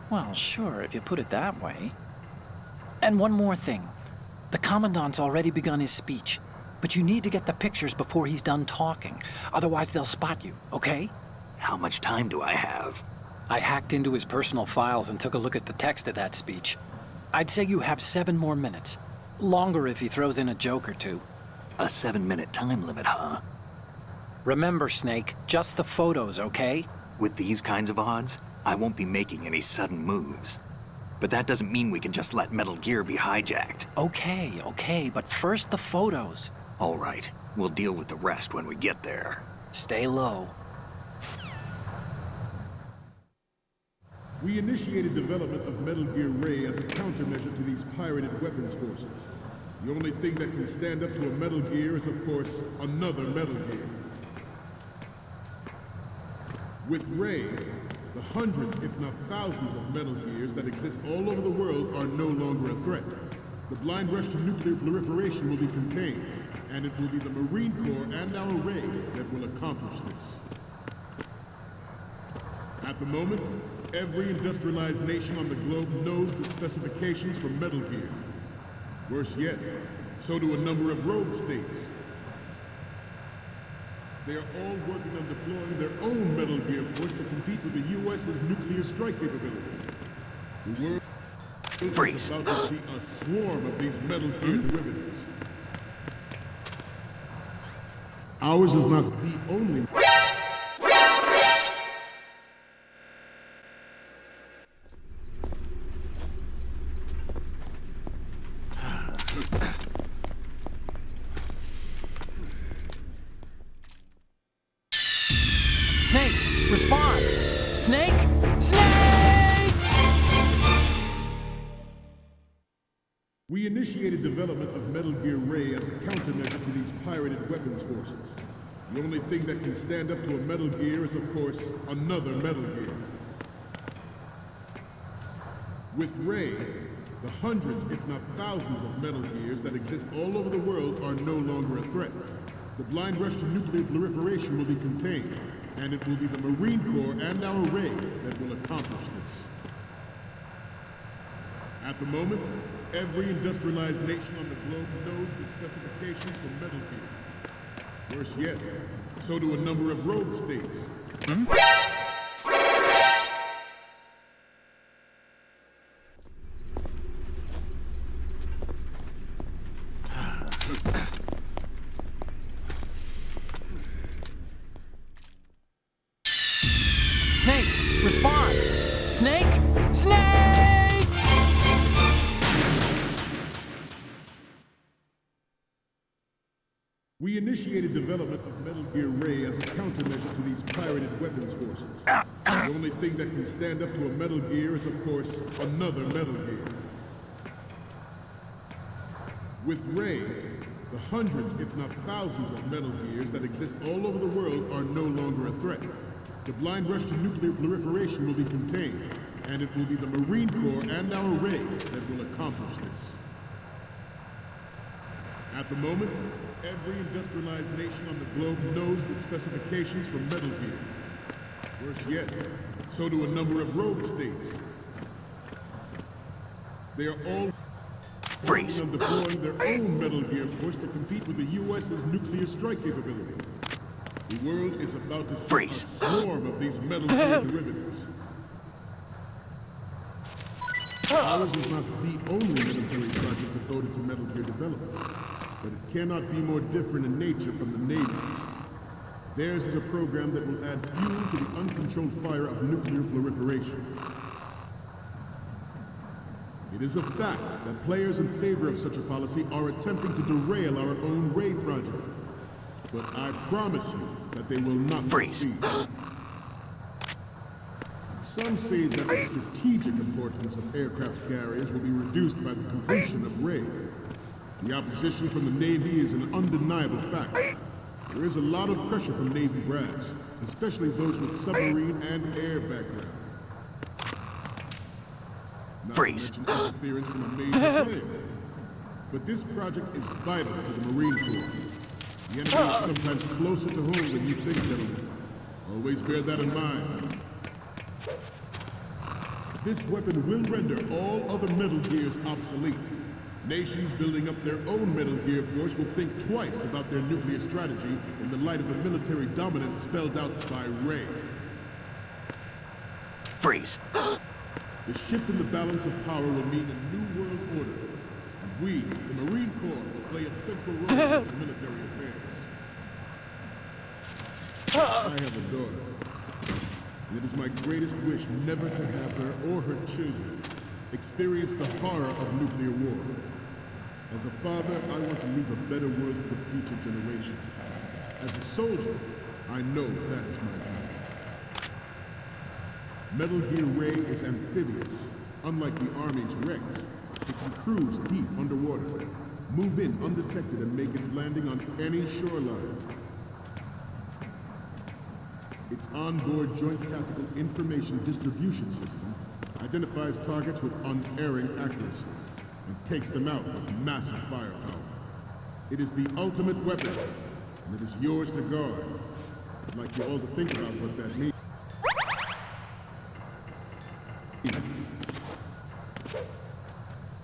Well, sure, if you put it that way. And one more thing. The Commandant's already begun his speech, but you need to get the pictures before he's done talking. Otherwise, they'll spot you, okay? How much time do I have? I hacked into his personal files and took a look at the text of that speech. I'd say you have 7 more minutes. Longer if he throws in a joke or two. A 7-minute time limit, huh? Remember, Snake, just the photos, okay? With these kinds of odds, I won't be making any sudden moves. But that doesn't mean we can just let Metal Gear be hijacked. Okay, but first the photos. All right, we'll deal with the rest when we get there. Stay low. We initiated development of Metal Gear Ray as a countermeasure to these pirated weapons forces. The only thing that can stand up to a Metal Gear is, of course, another Metal Gear. With Ray, the hundreds, if not thousands, of Metal Gears that exist all over the world are no longer a threat. The blind rush to nuclear proliferation will be contained, and it will be the Marine Corps and our Ray that will accomplish this. At the moment, every industrialized nation on the globe knows the specifications for Metal Gear. Worse yet, so do a number of rogue states. They are all working on deploying their own Metal Gear force to compete with the U.S.'s nuclear strike capability. The world is about to see a swarm of these Metal Gear derivatives. Ours is not the only... Snake, respond! Snake? Snake! We initiated development of Metal Gear Ray as a countermeasure to these pirated weapons forces. The only thing that can stand up to a Metal Gear is, of course, another Metal Gear. With Ray, the hundreds, if not thousands, of Metal Gears that exist all over the world are no longer a threat. The blind rush to nuclear proliferation will be contained, and it will be the Marine Corps and our Ray that will accomplish this. At the moment, every industrialized nation on the globe knows the specifications for Metal Gear. Worse yet, so do a number of rogue states. Snake, respond! Snake? Snake! We initiated development of Metal Gear Ray as a countermeasure to these pirated weapons forces. The only thing that can stand up to a Metal Gear is, of course, another Metal Gear. With Ray, the hundreds, if not thousands, of Metal Gears that exist all over the world are no longer a threat. The blind rush to nuclear proliferation will be contained, and it will be the Marine Corps and our Ray that will accomplish this. At the moment, every industrialized nation on the globe knows the specifications for Metal Gear. Worse yet, so do a number of rogue states. They are all working on deploying their own Metal Gear force to compete with the U.S.'s nuclear strike capability. The world is about to see a swarm of these Metal Gear derivatives. Ours is not the only military project devoted to Metal Gear development, but it cannot be more different in nature from the Navy's. Theirs is a program that will add fuel to the uncontrolled fire of nuclear proliferation. It is a fact that players in favor of such a policy are attempting to derail our own Ray project. But I promise you that they will not succeed. Some say that the strategic importance of aircraft carriers will be reduced by the completion of Ray. The opposition from the Navy is an undeniable fact. There is a lot of pressure from Navy brass, especially those with submarine and air background. Not to mention interference from a major player. But this project is vital to the Marine Corps. The enemy is sometimes closer to home than you think, gentlemen. Always bear that in mind. This weapon will render all other Metal Gears obsolete. Nations building up their own Metal Gear force will think twice about their nuclear strategy in the light of the military dominance spelled out by Ray. Freeze. The shift in the balance of power will mean a new world order. And we, the Marine Corps, will play a central role in military affairs. I have a daughter, and it is my greatest wish never to have her or her children experience the horror of nuclear war. As a father, I want to leave a better world for the future generation. As a soldier, I know that is my job. Metal Gear Ray is amphibious. Unlike the Army's Rex, it can cruise deep underwater, move in undetected, and make its landing on any shoreline. Its onboard Joint Tactical Information Distribution System identifies targets with unerring accuracy and takes them out with massive firepower. It is the ultimate weapon, and it is yours to guard. I'd like you all to think about what that means.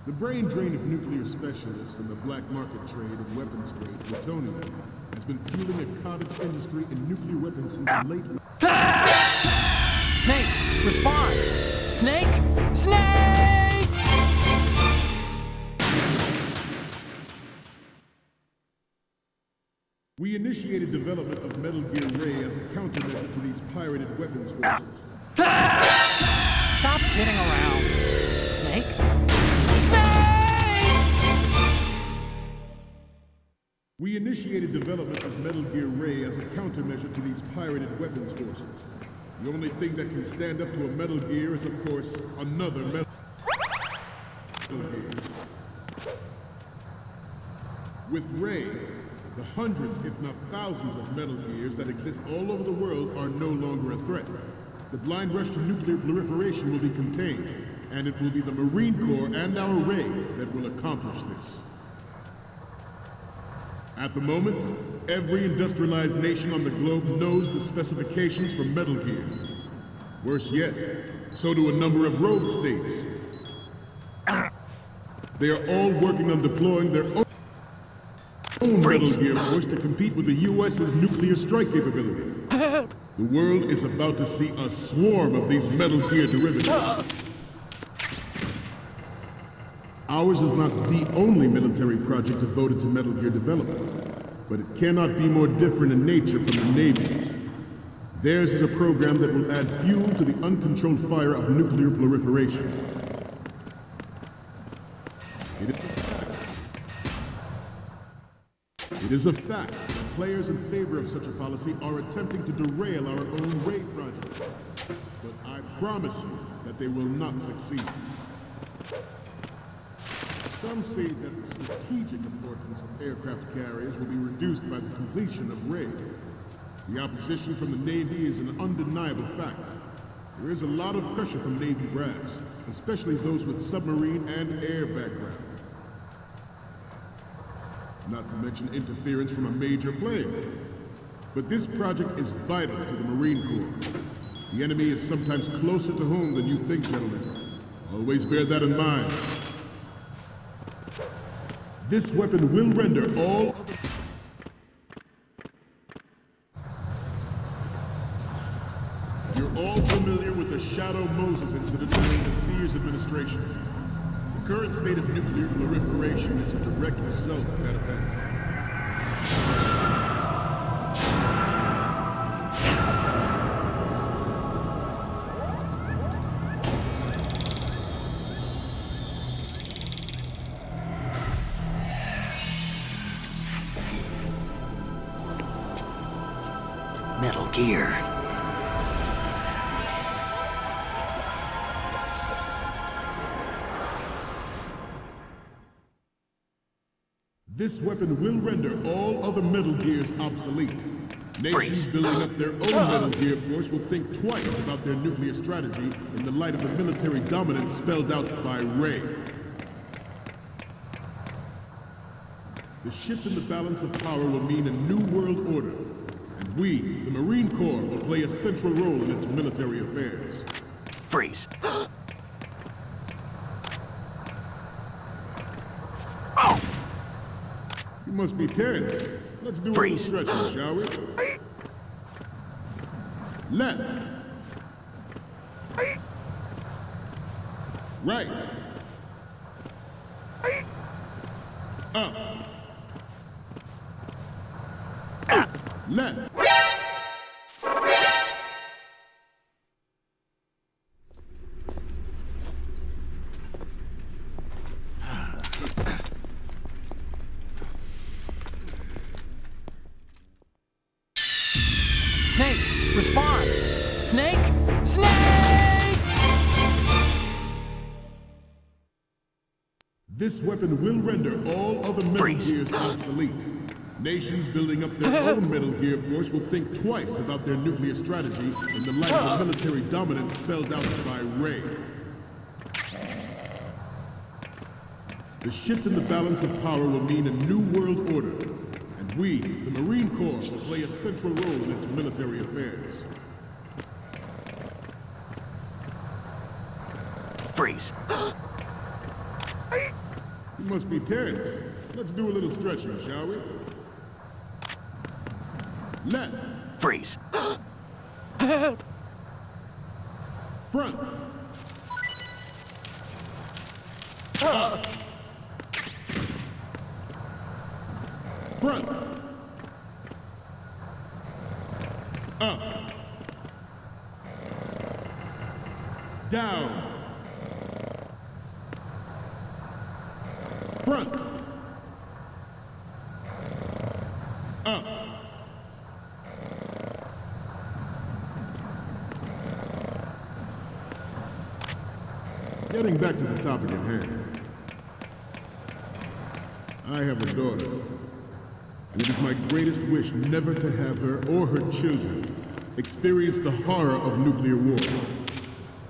The brain drain of nuclear specialists and the black market trade in weapons grade plutonium has been fueling a cottage industry in nuclear weapons since the late... Snake, respond! Snake! Snake! We initiated development of Metal Gear Ray as a countermeasure to these pirated weapons forces. Stop kidding around. Snake? Snake! We initiated development of Metal Gear Ray as a countermeasure to these pirated weapons forces. The only thing that can stand up to a Metal Gear is, of course, another Metal Gear. With Ray, the hundreds, if not thousands, of Metal Gears that exist all over the world are no longer a threat. The blind rush to nuclear proliferation will be contained, and it will be the Marine Corps and our Ray that will accomplish this. At the moment, every industrialized nation on the globe knows the specifications for Metal Gear. Worse yet, so do a number of rogue states. They are all working on deploying their own Metal Gear force to compete with the U.S.'s nuclear strike capability. The world is about to see a swarm of these Metal Gear derivatives. Ours is not the only military project devoted to Metal Gear development, but it cannot be more different in nature from the Navy's. Theirs is a program that will add fuel to the uncontrolled fire of nuclear proliferation. It is a fact that players in favor of such a policy are attempting to derail our own Ray project. But I promise you that they will not succeed. Some say that the strategic importance of aircraft carriers will be reduced by the completion of Ray. The opposition from the Navy is an undeniable fact. There is a lot of pressure from Navy brass, especially those with submarine and air background. Not to mention interference from a major player. But this project is vital to the Marine Corps. The enemy is sometimes closer to home than you think, gentlemen. Always bear that in mind. This weapon will render all... You're all familiar with the Shadow Moses incident during the Sears administration. The current state of nuclear proliferation is a direct result of that event. Metal Gear. This weapon will render all other Metal Gears obsolete. Nations building up their own Metal Gear force will think twice about their nuclear strategy in the light of the military dominance spelled out by Ray. The shift in the balance of power will mean a new world order, and we, the Marine Corps, will play a central role in its military affairs. Freeze. You must be tense. Let's do a little stretching, shall we? Left. Right. Up. Left. Snake, respond! Snake? Snake! This weapon will render all other Metal Gears obsolete. Nations building up their own Metal Gear force will think twice about their nuclear strategy in the light of the military dominance spelled out by Ray. The shift in the balance of power will mean a new world order, and we, the Marine Corps, will play a central role in its military affairs. Freeze. You must be tense. Let's do a little stretching, shall we? Left. Freeze. Front. Front. Up. Down. Front. Up. Getting back to the topic at hand. I have a daughter, and it is my greatest wish never to have her or her children experience the horror of nuclear war.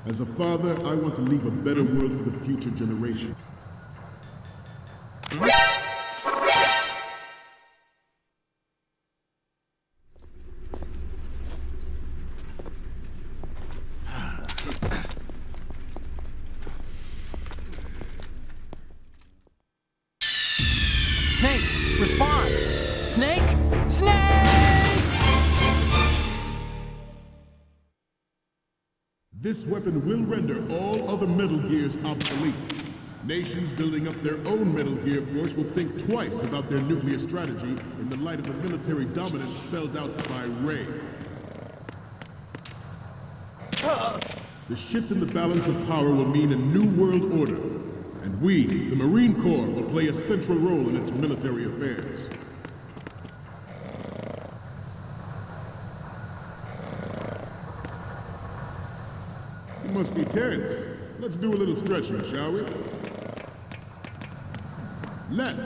As a father, I want to leave a better world for the future generation. Snake, respond! Snake! Snake! This weapon will render all other Metal Gears obsolete. Nations building up their own Metal Gear force will think twice about their nuclear strategy in the light of the military dominance spelled out by Ray. The shift in the balance of power will mean a new world order, and we, the Marine Corps, will play a central role in its military affairs. You must be tense. Let's do a little stretching, shall we? Left.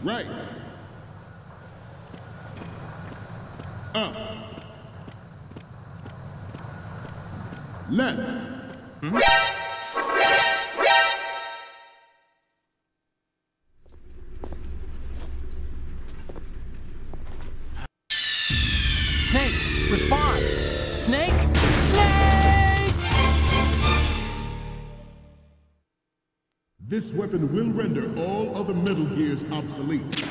Right. Up. Left. Snake, respond! Snake! Snake! This weapon will render all other Metal Gears obsolete.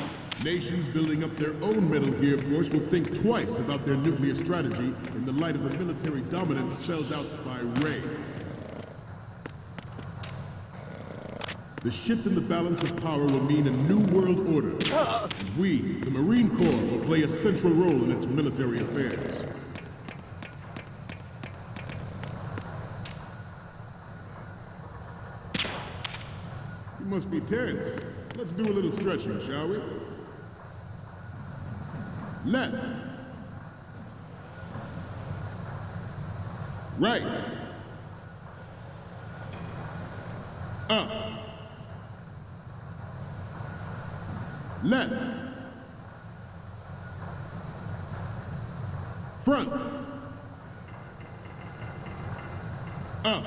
Nations building up their own Metal Gear force will think twice about their nuclear strategy in the light of the military dominance spelled out by Ray. The shift in the balance of power will mean a new world order. And we, the Marine Corps, will play a central role in its military affairs. You must be tense. Let's do a little stretching, shall we? Left. Right. Up. Left. Front. Up.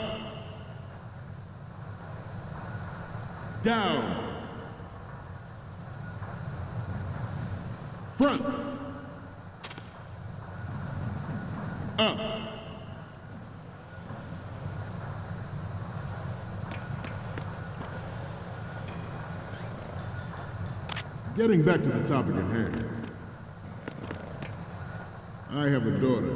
Down. Front. Up. Getting back to the topic at hand. I have a daughter,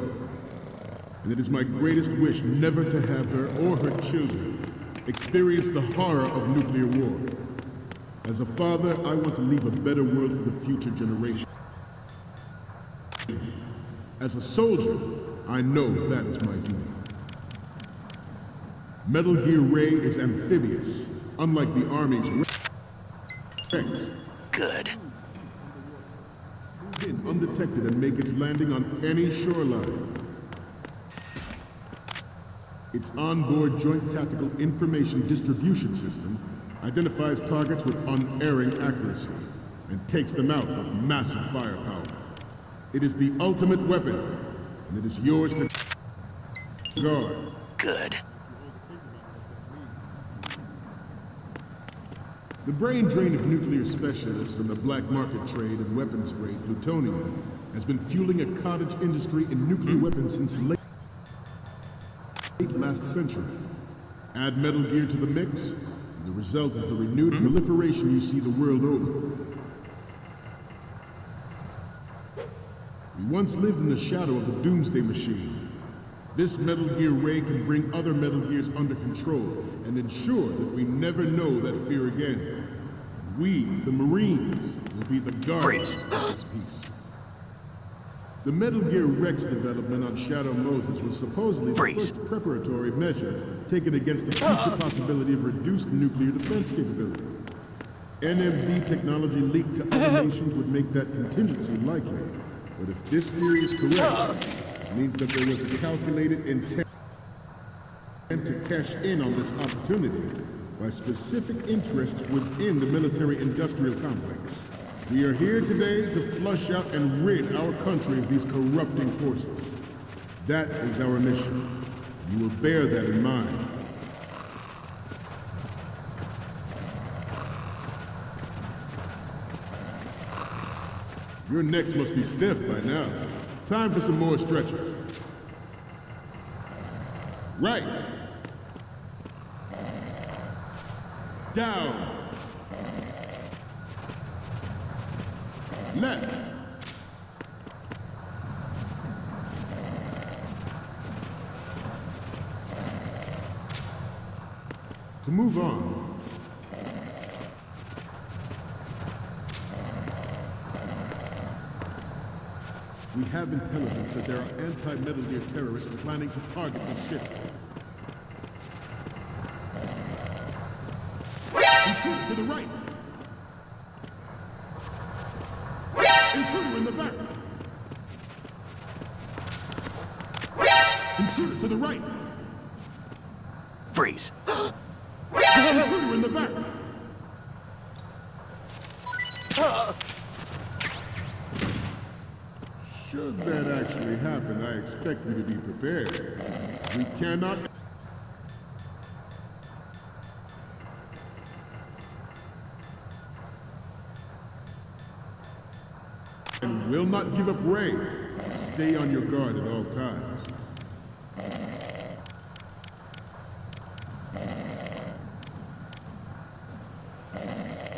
and it is my greatest wish never to have her or her children experience the horror of nuclear war. As a father, I want to leave a better world for the future generation. As a soldier, I know that is my duty. Metal Gear Ray is amphibious, unlike the Army's Rex. Good. Move in undetected and make its landing on any shoreline. Its onboard Joint Tactical Information Distribution System identifies targets with unerring accuracy and takes them out with massive firepower. It is the ultimate weapon, and it is yours to guard. Good. The brain drain of nuclear specialists and the black market trade in weapons-grade plutonium has been fueling a cottage industry in nuclear weapons since late last century. Add Metal Gear to the mix, and the result is the renewed proliferation you see the world over. We once lived in the shadow of the Doomsday Machine. This Metal Gear Ray can bring other Metal Gears under control and ensure that we never know that fear again. We, the Marines, will be the guardians of this peace. The Metal Gear Rex development on Shadow Moses was supposedly the first preparatory measure taken against the future possibility of reduced nuclear defense capability. NMD technology leaked to other nations would make that contingency likely. But if this theory is correct, it means that there was a calculated intent to cash in on this opportunity by specific interests within the military-industrial complex. We are here today to flush out and rid our country of these corrupting forces. That is our mission. You will bear that in mind. Your necks must be stiff by now. Time for some more stretches. Right. Down. Left. To move on, we have intelligence that there are anti-Metal Gear terrorists planning to target the ship. Intruder to the right! Intruder in the back! Intruder to the right! Freeze! Intruder in the back! Should that actually happen, I expect you to be prepared. We cannot... and will not give up Ray. Stay on your guard at all times.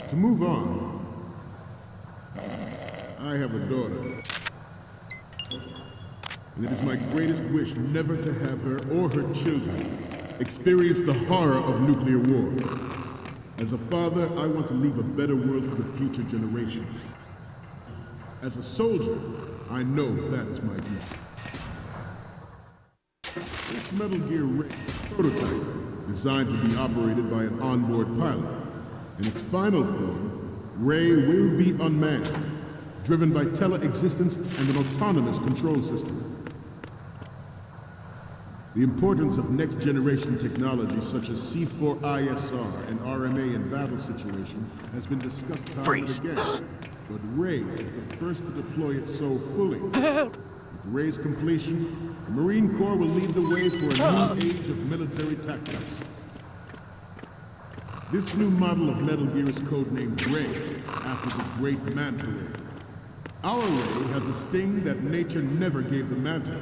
To move on, I have a daughter. And it is my greatest wish never to have her or her children experience the horror of nuclear war. As a father, I want to leave a better world for the future generations. As a soldier, I know that is my duty. This Metal Gear Ray prototype, designed to be operated by an onboard pilot. In its final form, Ray will be unmanned, driven by tele-existence and an autonomous control system. The importance of next-generation technology such as C4ISR and RMA in battle situation has been discussed time and again. But Ray is the first to deploy it so fully. With Ray's completion, the Marine Corps will lead the way for a new age of military tactics. This new model of Metal Gear is codenamed Ray, after the great Manta Ray. Our Ray has a sting that nature never gave the Manta.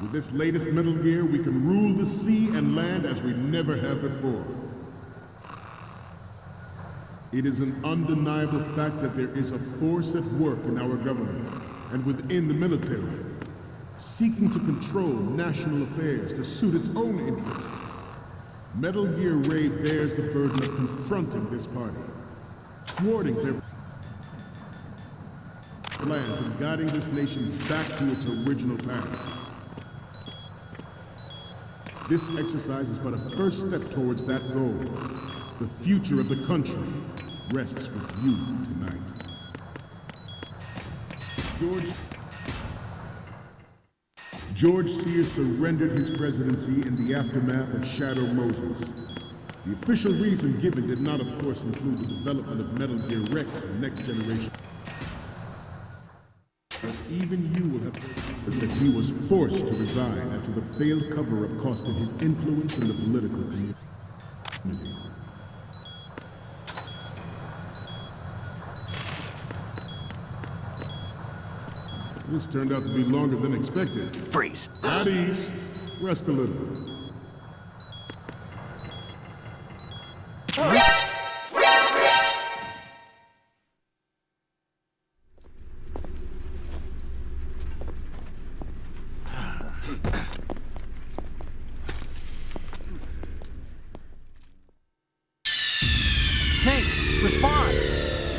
With this latest Metal Gear, we can rule the sea and land as we never have before. It is an undeniable fact that there is a force at work in our government and within the military, seeking to control national affairs to suit its own interests. Metal Gear Ray bears the burden of confronting this party, thwarting their plans and guiding this nation back to its original path. This exercise is but a first step towards that goal. The future of the country rests with you tonight. George Sears surrendered his presidency in the aftermath of Shadow Moses. The official reason given did not, of course, include the development of Metal Gear Rex and Next Generation. But even you will have heard that he was forced to resign after the failed cover-up cost him his influence in the political community. This turned out to be longer than expected. Freeze. At ease. Rest a little.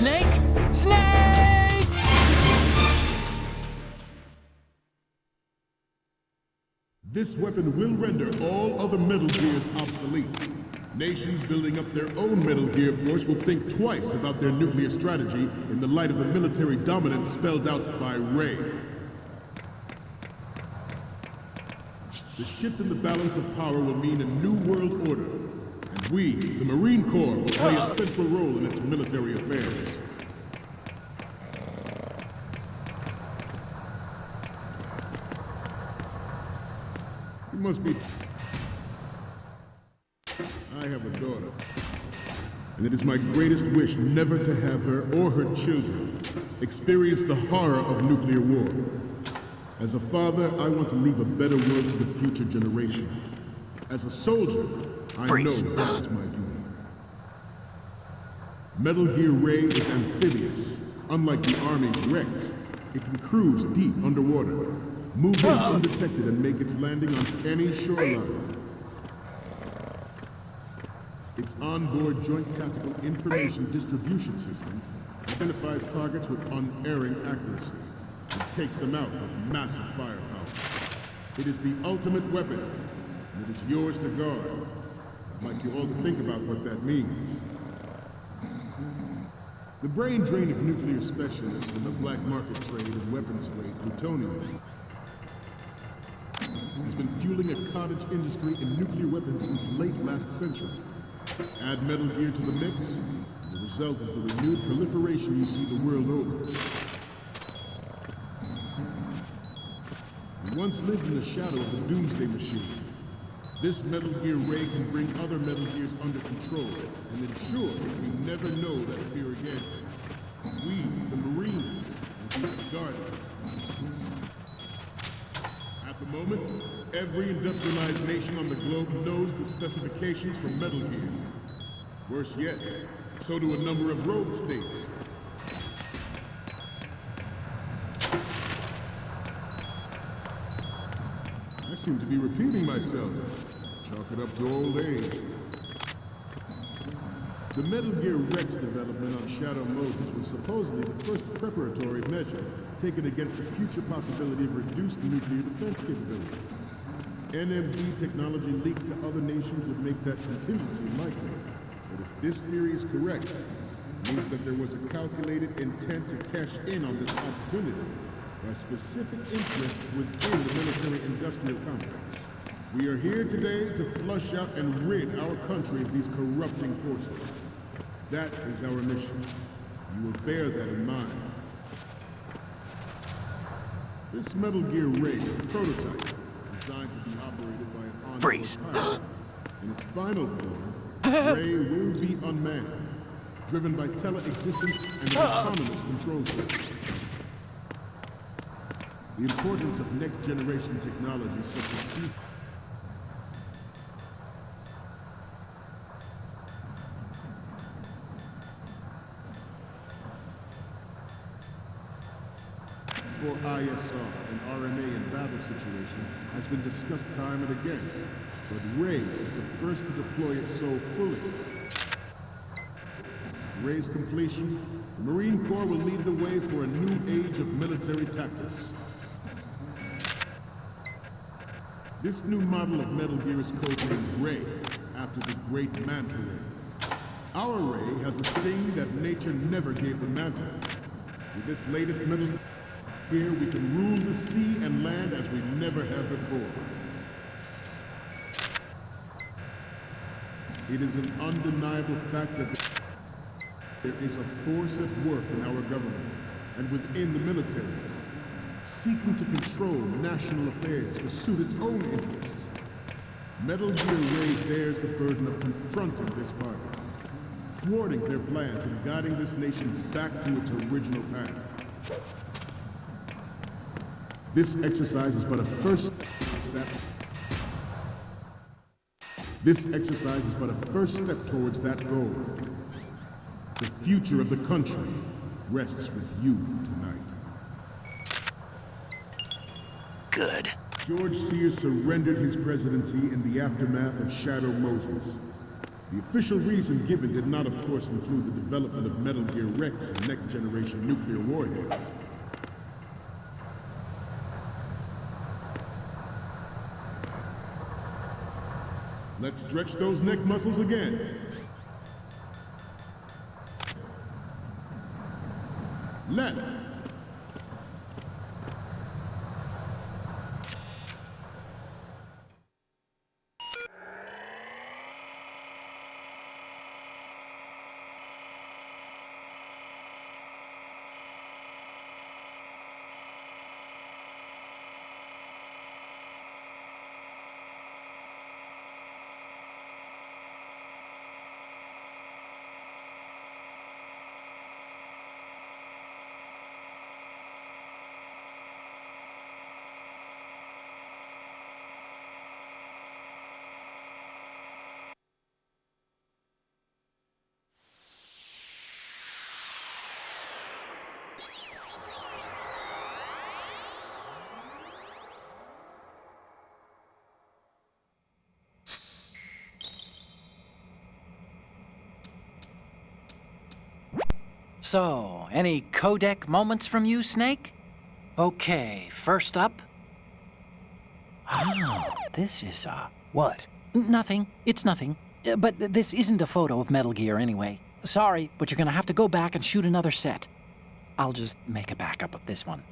Snake? Snake! This weapon will render all other Metal Gears obsolete. Nations building up their own Metal Gear force will think twice about their nuclear strategy in the light of the military dominance spelled out by Ray. The shift in the balance of power will mean a new world order, and we, the Marine Corps, will play a central role in its military affairs. You must be... I have a daughter, and it is my greatest wish never to have her or her children experience the horror of nuclear war. As a father, I want to leave a better world to the future generation. As a soldier, I know that is my duty. Metal Gear Ray is amphibious. Unlike the Army's Rex, it can cruise deep underwater, move in undetected and make its landing on any shoreline. Its onboard Joint Tactical Information Distribution System identifies targets with unerring accuracy and takes them out with massive firepower. It is the ultimate weapon, and it is yours to guard. I'd like you all to think about what that means. The brain drain of nuclear specialists and the black market trade in weapons grade plutonium has been fueling a cottage industry in nuclear weapons since late last century. Add Metal Gear to the mix, and the result is the renewed proliferation you see the world over. We once lived in the shadow of the Doomsday Machine. This Metal Gear Ray can bring other Metal Gears under control, and ensure that we never know that fear again. We, the Marines, will be the guardians of this peace. At the moment, every industrialized nation on the globe knows the specifications for Metal Gear. Worse yet, so do a number of rogue states. I seem to be repeating myself. Chalk it up to old age. The Metal Gear Rex development on Shadow Moses was supposedly the first preparatory measure taken against the future possibility of reduced nuclear defense capability. NMD technology leaked to other nations would make that contingency likely. But if this theory is correct, it means that there was a calculated intent to cash in on this opportunity by specific interests within the military-industrial complex. We are here today to flush out and rid our country of these corrupting forces. That is our mission. You will bear that in mind. This Metal Gear Ray is a prototype designed to be operated by an on-board pilot. In its final form, Ray will be unmanned, driven by tele-existence and an autonomous control system. The importance of next-generation technology such as for ISR and RMA in battle situation has been discussed time and again, but Ray is the first to deploy it so fully. With Ray's completion, the Marine Corps will lead the way for a new age of military tactics. This new model of Metal Gear is codenamed Ray, after the great Manta Ray. Our Ray has a sting that nature never gave the Manta. With this latest Metal Gear, we can rule the sea and land as we never have before. It is an undeniable fact that there is a force at work in our government and within the military, seeking to control national affairs to suit its own interests. Metal Gear Ray bears the burden of confronting this party, thwarting their plans and guiding this nation back to its original path. This exercise is but a first step. This exercise is but a first step towards that goal. The future of the country rests with you tonight. Good. George Sears surrendered his presidency in the aftermath of Shadow Moses. The official reason given did not, of course, include the development of Metal Gear Rex and next-generation nuclear warheads. Let's stretch those neck muscles again. Left. So, any codec moments from you, Snake? Okay, first up. Ah, this is, What? Nothing. It's nothing. But this isn't a photo of Metal Gear anyway. Sorry, but you're gonna have to go back and shoot another set. I'll just make a backup of this one.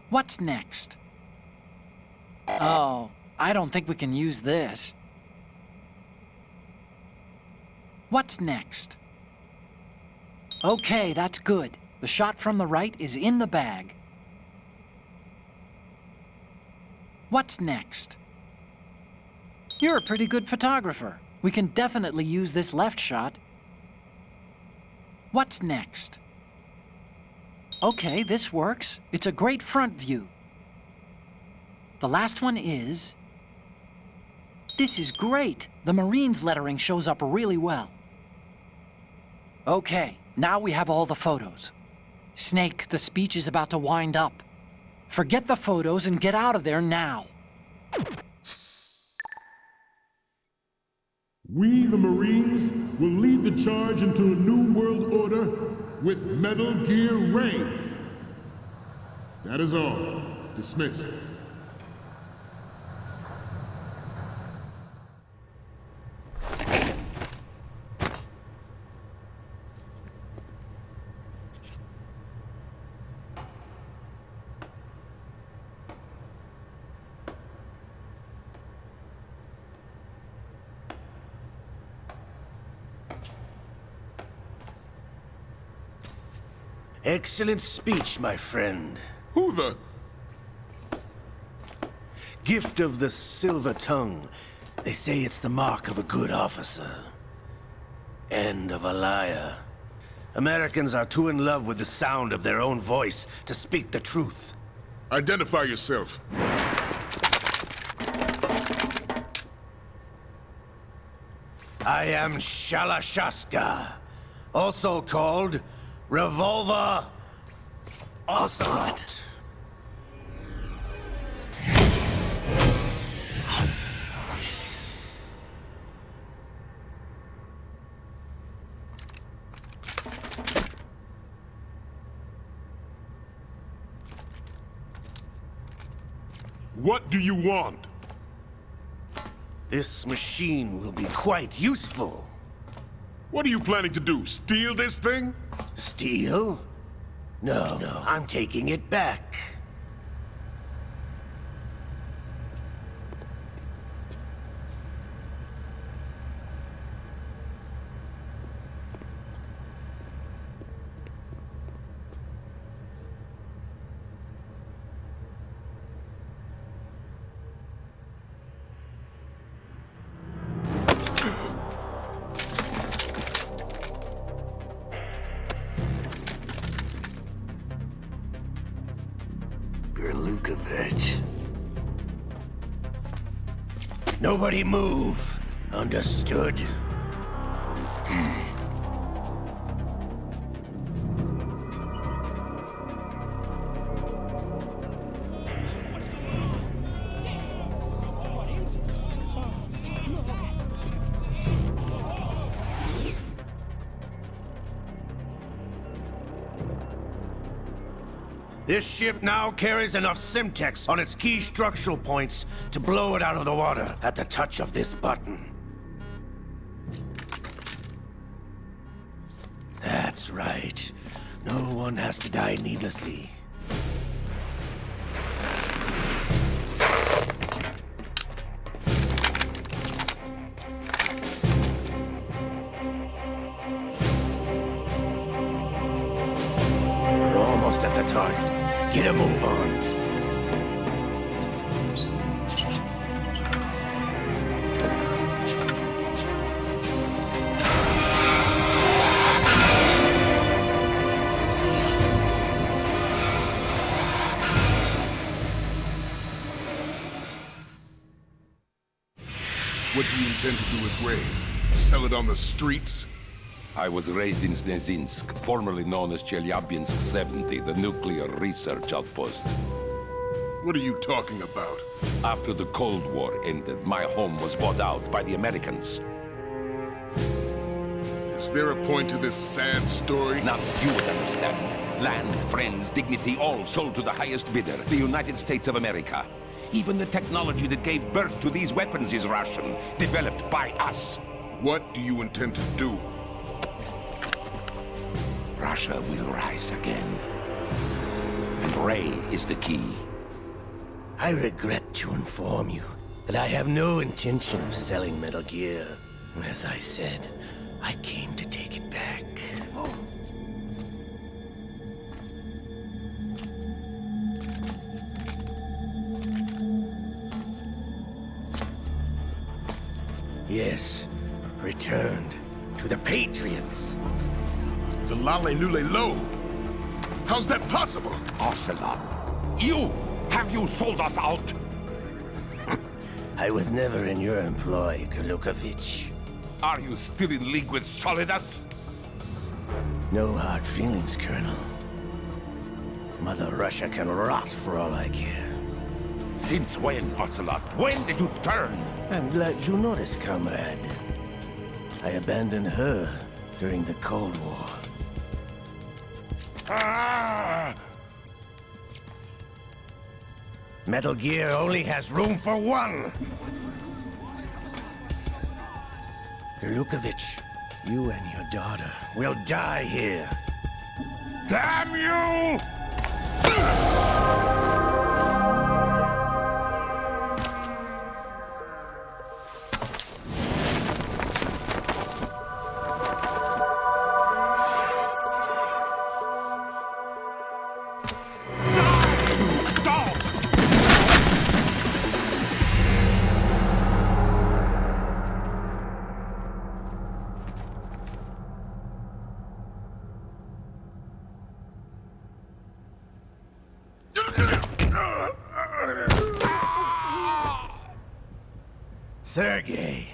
What's next? Oh, I don't think we can use this. What's next? Okay, that's good. The shot from the right is in the bag. What's next? You're a pretty good photographer. We can definitely use this left shot. What's next? Okay, this works. It's a great front view. The last one is... This is great. The Marines lettering shows up really well. Okay, now we have all the photos. Snake, the speech is about to wind up. Forget the photos and get out of there now. We, the Marines, will lead the charge into a new world order with Metal Gear Ray. That is all. Dismissed. Excellent speech, my friend. Who the? Gift of the silver tongue. They say it's the mark of a good officer. And of a liar. Americans are too in love with the sound of their own voice to speak the truth. Identify yourself. I am Shalashaska, also called Revolver Ocelot. What do you want? This machine will be quite useful. What are you planning to do? Steal this thing? Steal? No, I'm taking it back. Nobody move. Understood? This ship now carries enough Simtex on its key structural points to blow it out of the water at the touch of this button. That's right. No one has to die needlessly. We're almost at the target. Get a move on. What do you intend to do with Ray? Sell it on the streets? I was raised in Snezinsk, formerly known as Chelyabinsk 70, the nuclear research outpost. What are you talking about? After the Cold War ended, my home was bought out by the Americans. Is there a point to this sad story? Now you would understand. Land, friends, dignity, all sold to the highest bidder, the United States of America. Even the technology that gave birth to these weapons is Russian, developed by us. What do you intend to do? Russia will rise again. And Ray is the key. I regret to inform you that I have no intention of selling Metal Gear. As I said, I came to take it back. Yes, returned to the Patriots. The Lale Lule Lo? How's that possible? Ocelot, have you sold us out? I was never in your employ, Kurlukovich. Are you still in league with Solidus? No hard feelings, Colonel. Mother Russia can rot for all I care. Since when, Ocelot? When did you turn? I'm glad you noticed, comrade. I abandoned her during the Cold War. Ah! Metal Gear only has room for one! Kurlukovich, you and your daughter will die here. Damn you! Sergei,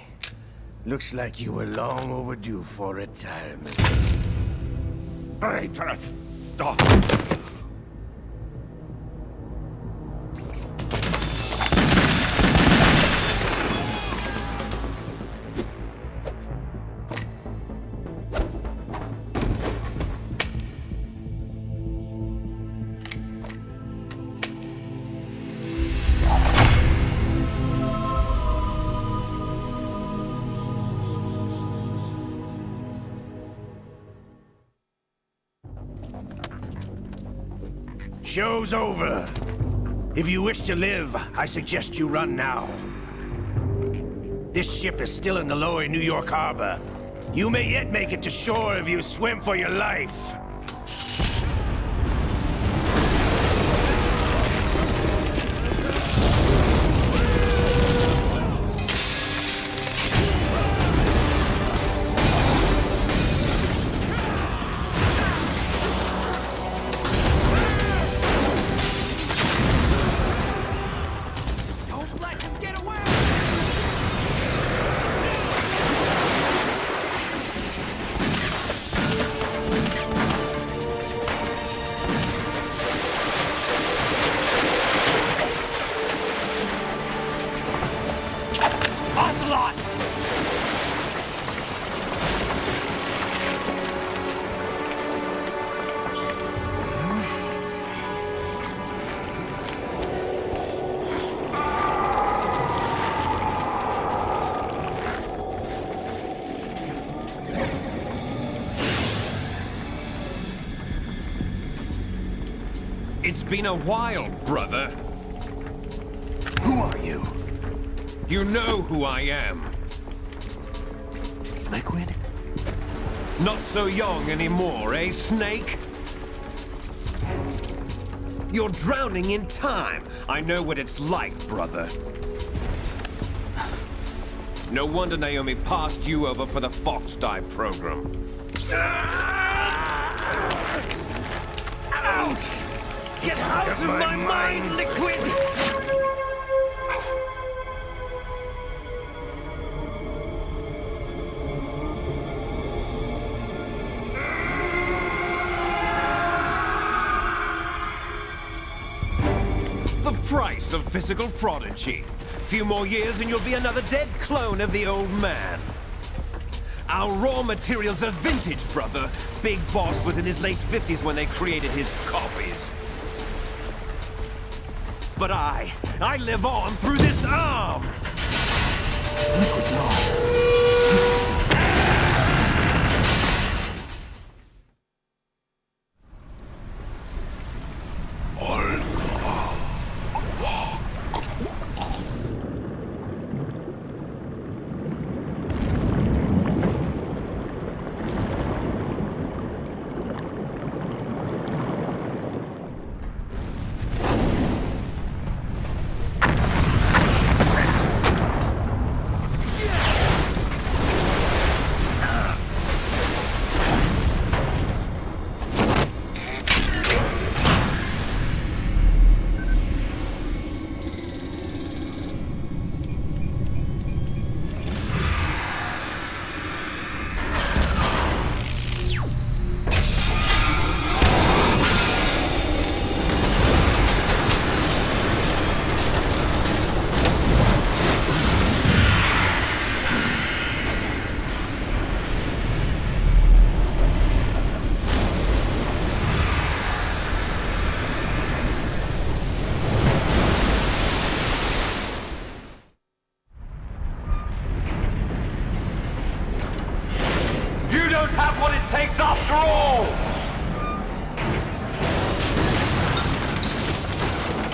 looks like you were long overdue for retirement. Traitorous dog! Show's over. If you wish to live, I suggest you run now. This ship is still in the lower New York harbor. You may yet make it to shore if you swim for your life. It's been a while, brother. Who are you? You know who I am. Liquid? Not so young anymore, eh, Snake? You're drowning in time. I know what it's like, brother. No wonder Naomi passed you over for the Fox Dive program. Ouch! Get out of my mind, Liquid! The price of physical prodigy. Few more years and you'll be another dead clone of the old man. Our raw materials are vintage, brother. Big Boss was in his late 50s when they created his copies. But I live on through this arm! Liquid's on. Have what it takes after all!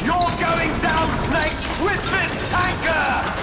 You're going down, Snake, with this tanker!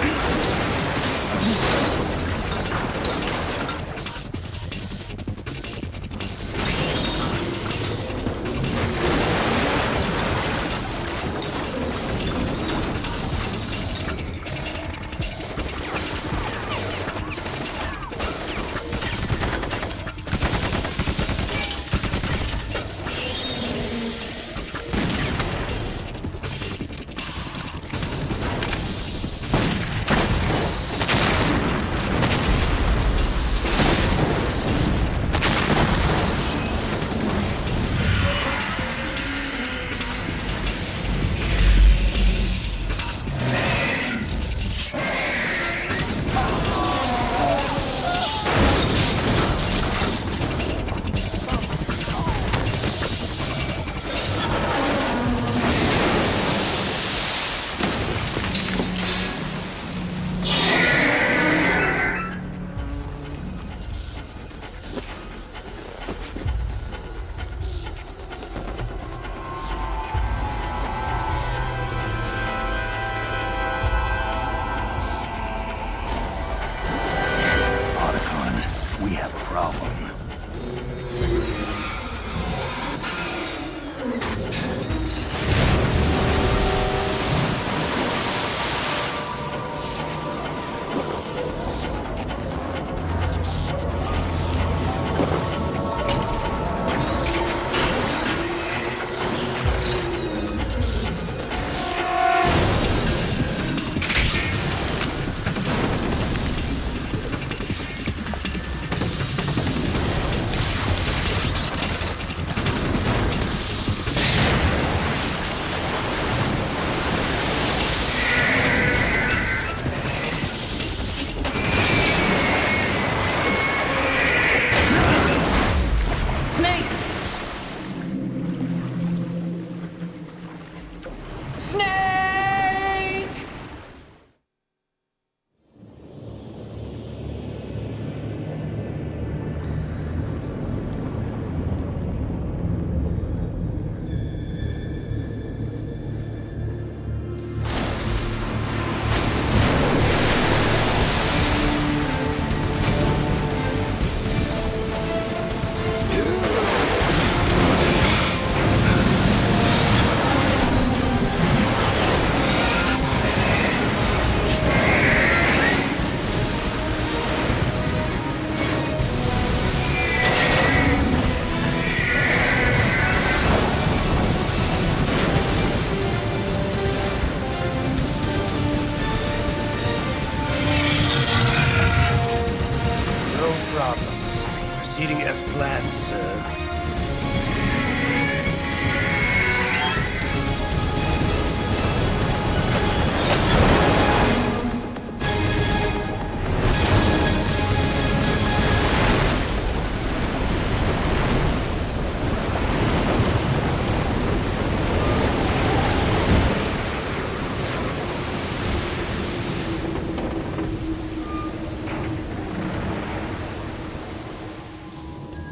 Proceeding as planned, sir.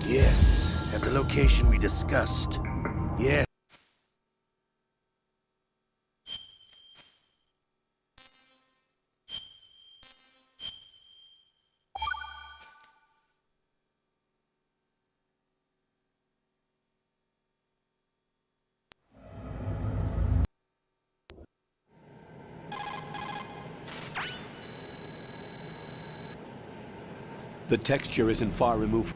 Yes, at the location we discussed. Yes. The texture isn't far removed.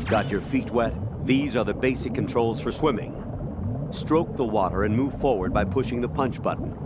Got your feet wet? These are the basic controls for swimming. Stroke the water and move forward by pushing the punch button.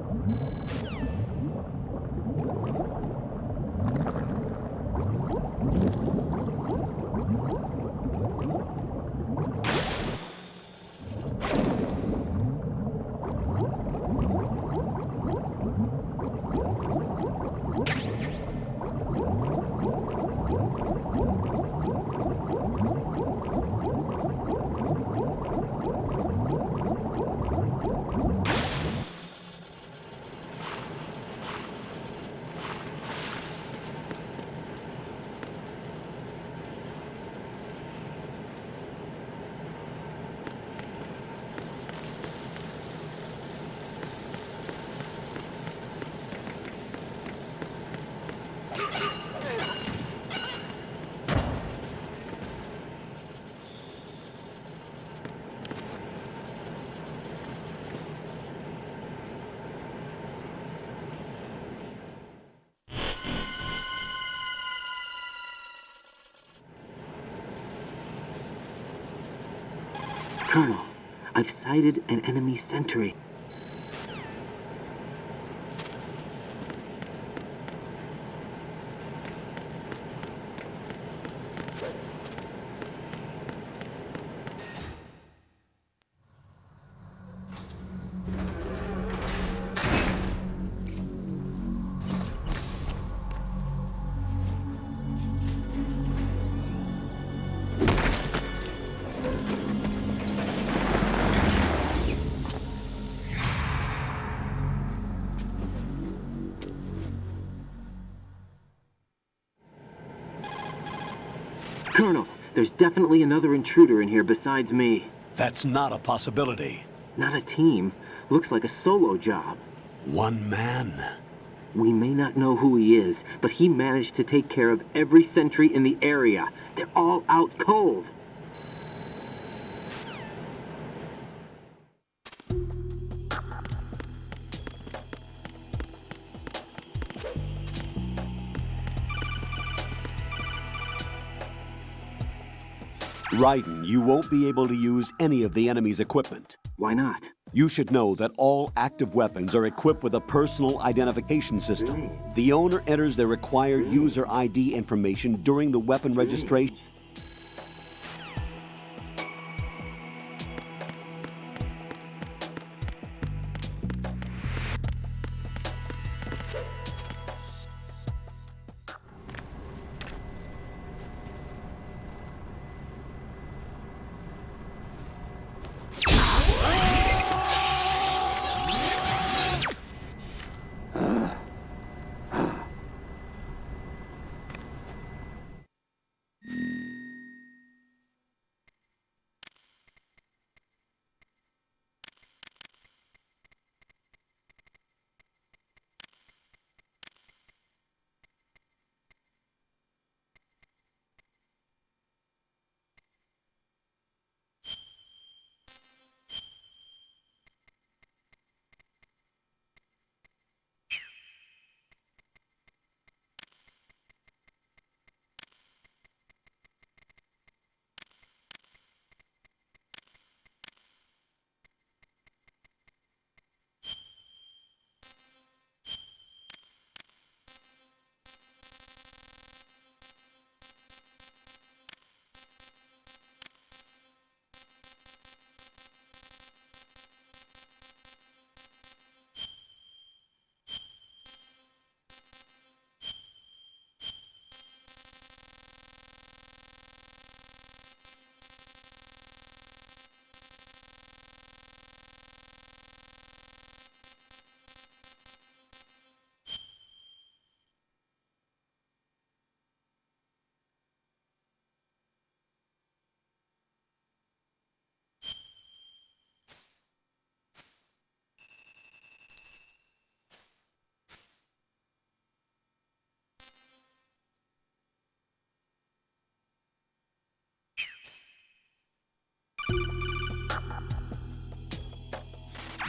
Colonel, I've sighted an enemy sentry. Colonel, there's definitely another intruder in here besides me. That's not a possibility. Not a team. Looks like a solo job. One man. We may not know who he is, but he managed to take care of every sentry in the area. They're all out cold. Raiden, you won't be able to use any of the enemy's equipment. Why not? You should know that all active weapons are equipped with a personal identification system. The owner enters their required user ID information during the weapon registration.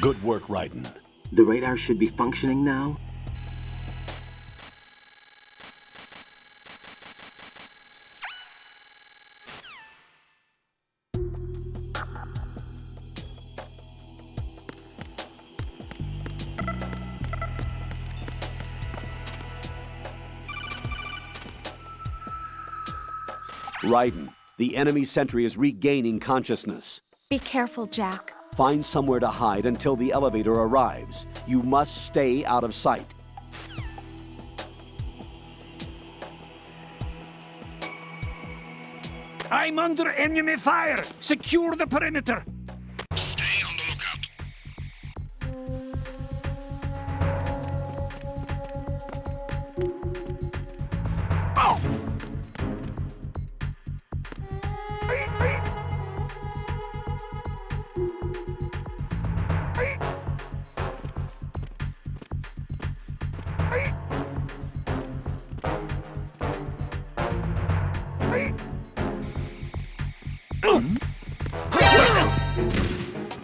Good work, Raiden. The radar should be functioning now. Raiden, the enemy sentry is regaining consciousness. Be careful, Jack. Find somewhere to hide until the elevator arrives. You must stay out of sight. I'm under enemy fire! Secure the perimeter! Stay on the lookout. Oh!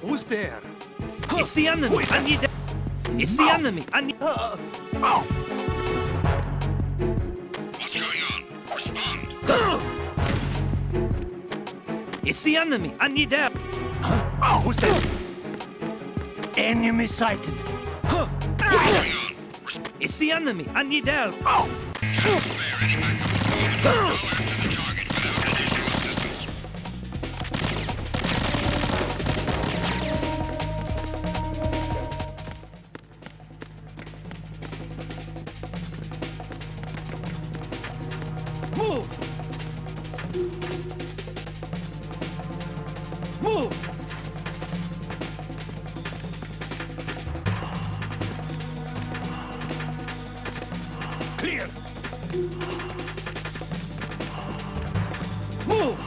Who's there? It's the enemy. I need. It's the enemy. I need. What's going on? Respond. It's the enemy. I need help. Who's there? Enemy sighted. What's going on? It's the enemy. I need help. Can't spare any backup at the moment. Go after the target without additional assistance. Move! Move! Clear! Move!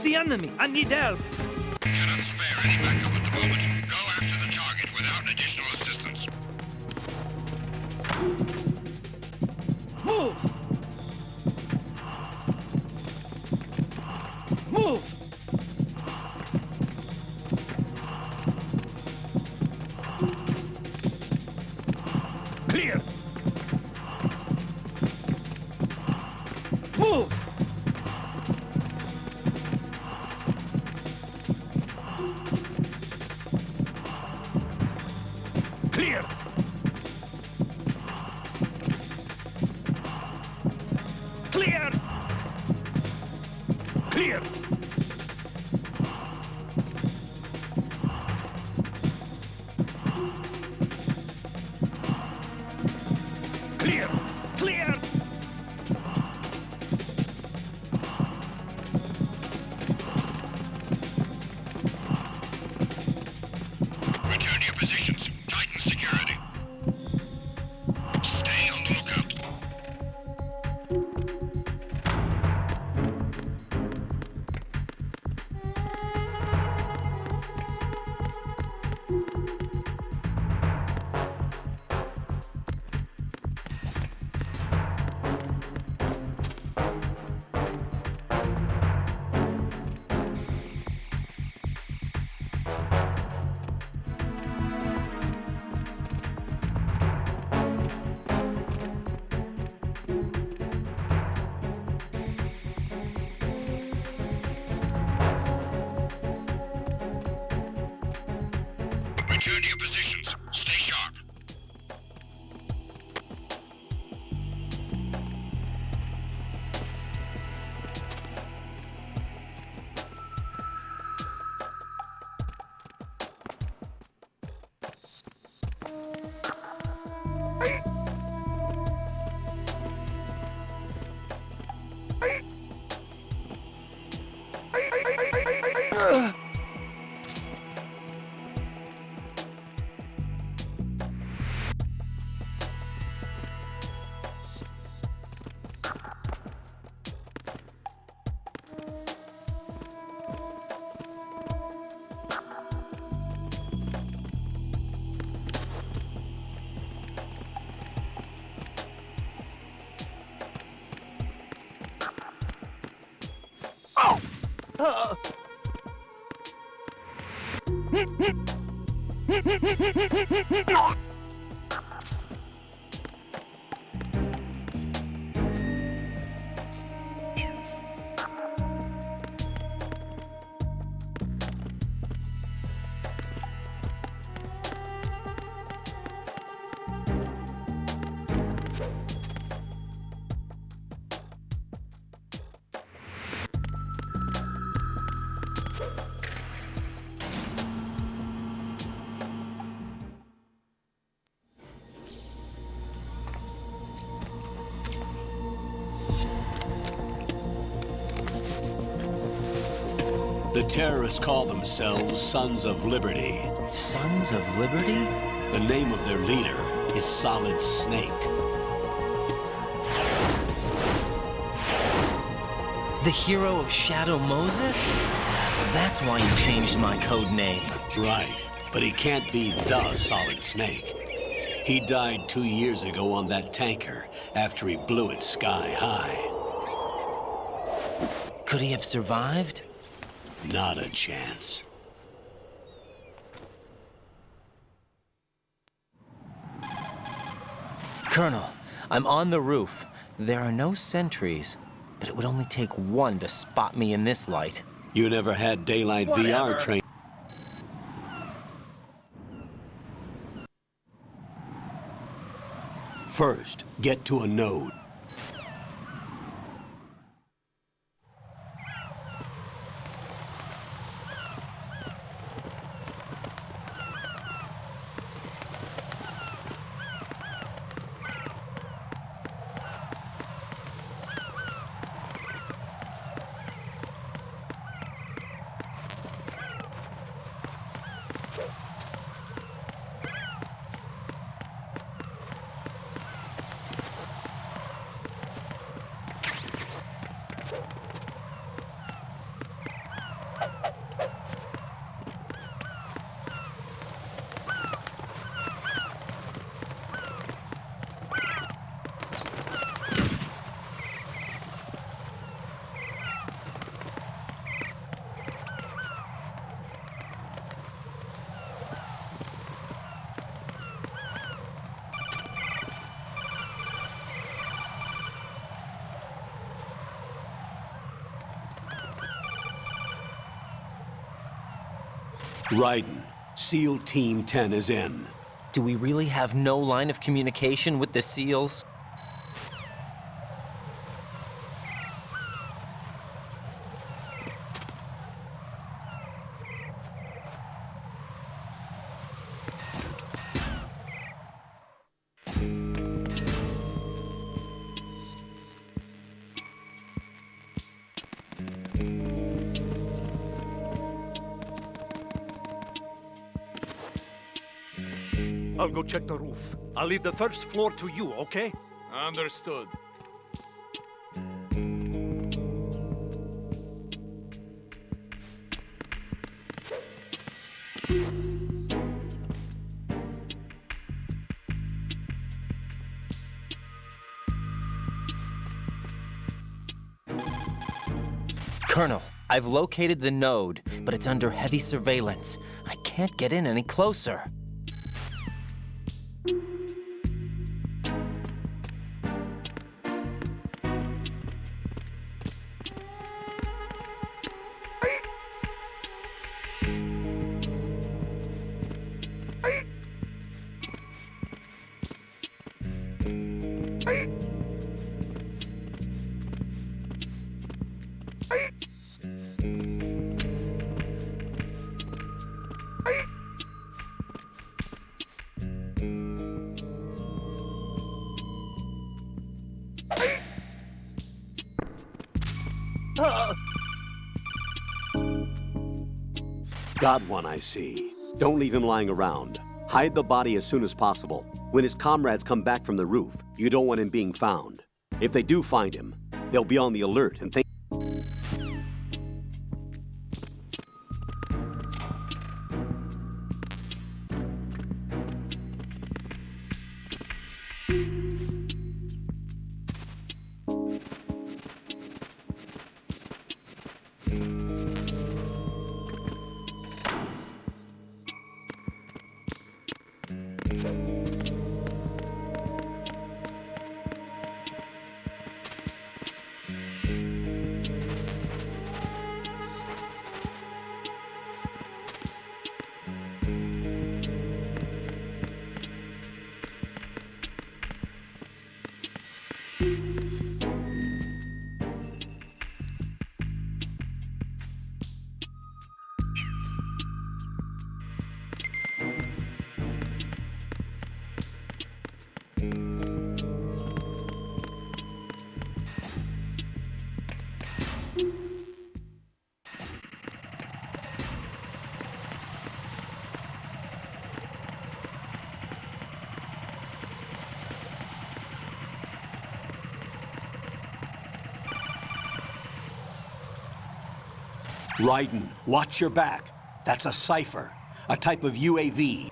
It's the enemy. I need help. Cannot spare any backup at the moment. Go after the target without additional assistance. Move! Move! Clear! Move! Clear! Clear! Clear! Clear! Clear! Return to your positions. Tighten security. Stay on the lookout. Return to your positions. Stay sharp. The terrorists call themselves Sons of Liberty. Sons of Liberty? The name of their leader is Solid Snake. The hero of Shadow Moses? So that's why you changed my code name. Right, but he can't be the Solid Snake. He died 2 years ago on that tanker after he blew it sky high. Could he have survived? Not a chance. Colonel, I'm on the roof. There are no sentries, but it would only take one to spot me in this light. You never had daylight VR training. First, get to a node. Raiden, SEAL Team 10 is in. Do we really have no line of communication with the SEALs? I'll go check the roof. I'll leave the first floor to you, okay? Understood. Colonel, I've located the node, but it's under heavy surveillance. I can't get in any closer. Got one, I see. Don't leave him lying around. Hide the body as soon as possible. When his comrades come back from the roof, you don't want him being found. If they do find him, they'll be on the alert and think. Raiden, watch your back. That's a cipher, a type of UAV.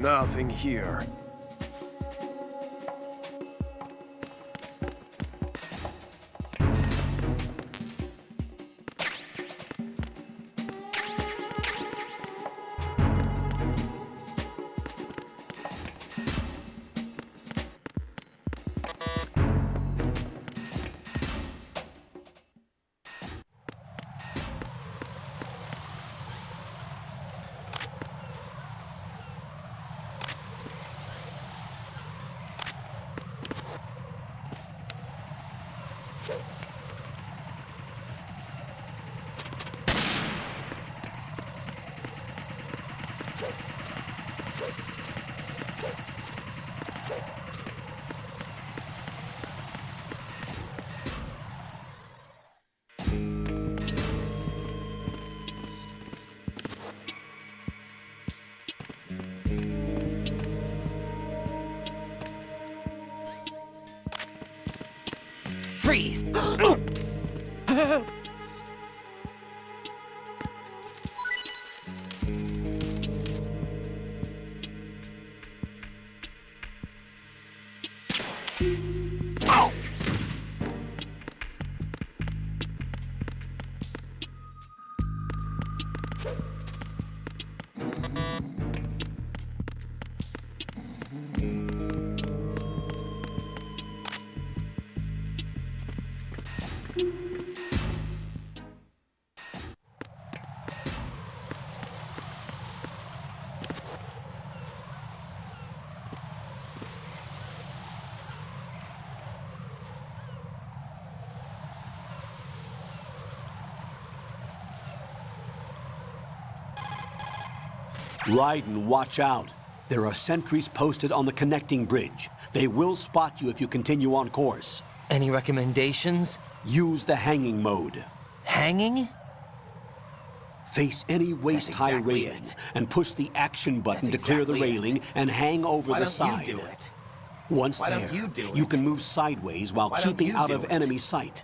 Nothing here. Freeze! Raiden, watch out. There are sentries posted on the connecting bridge. They will spot you if you continue on course. Any recommendations? Use the hanging mode. Hanging? Face any waist-high exactly railing it. and push the action button That's to clear the exactly railing it. and hang over Why the don't side. you do it? Once Why there, don't you do you it? can move sideways while Why don't keeping you out do of it? enemy sight.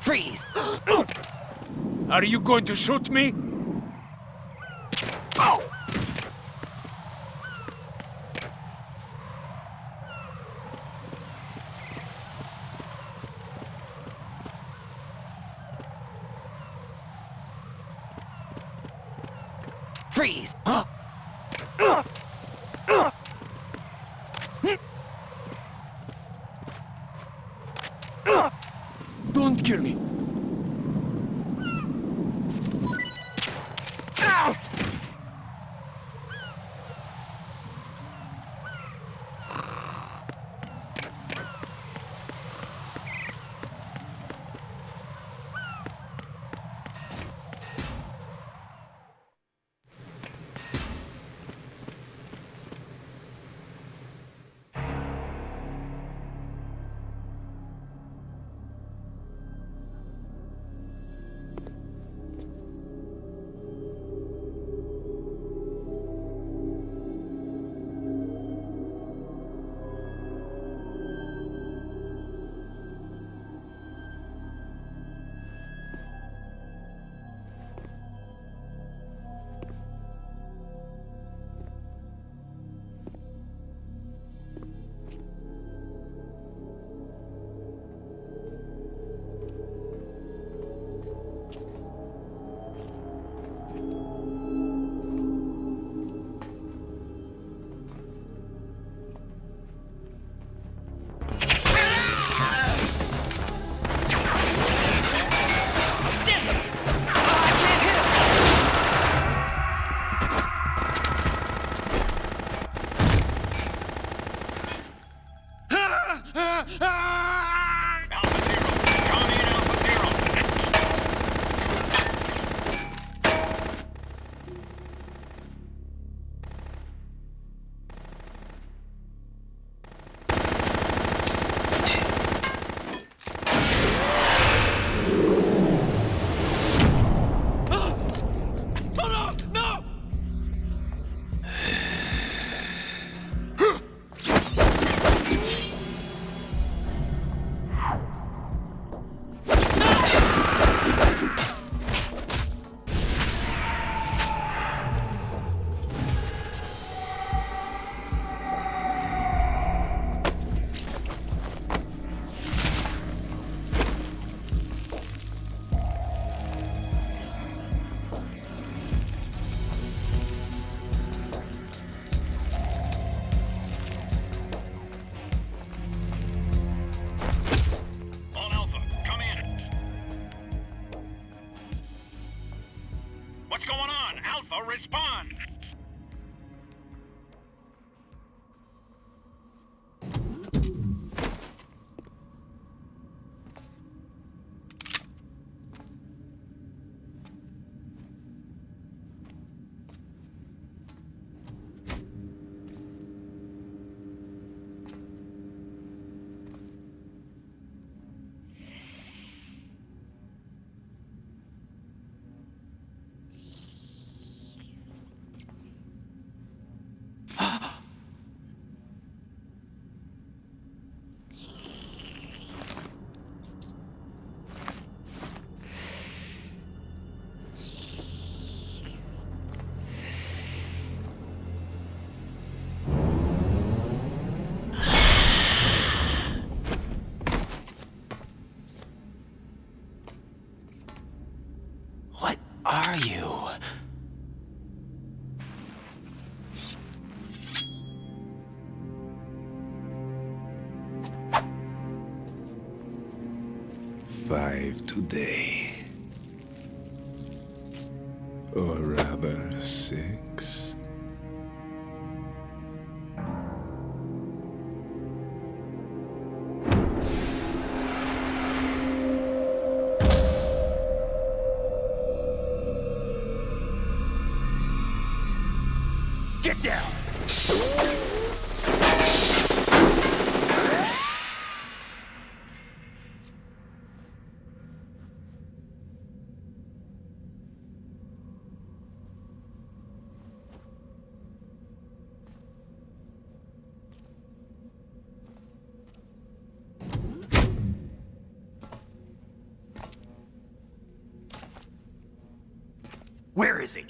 Freeze! Are you going to shoot me? Freeze! Don't kill me. Ow! are you? Five today. Or rather, 6. Get down! Where is he?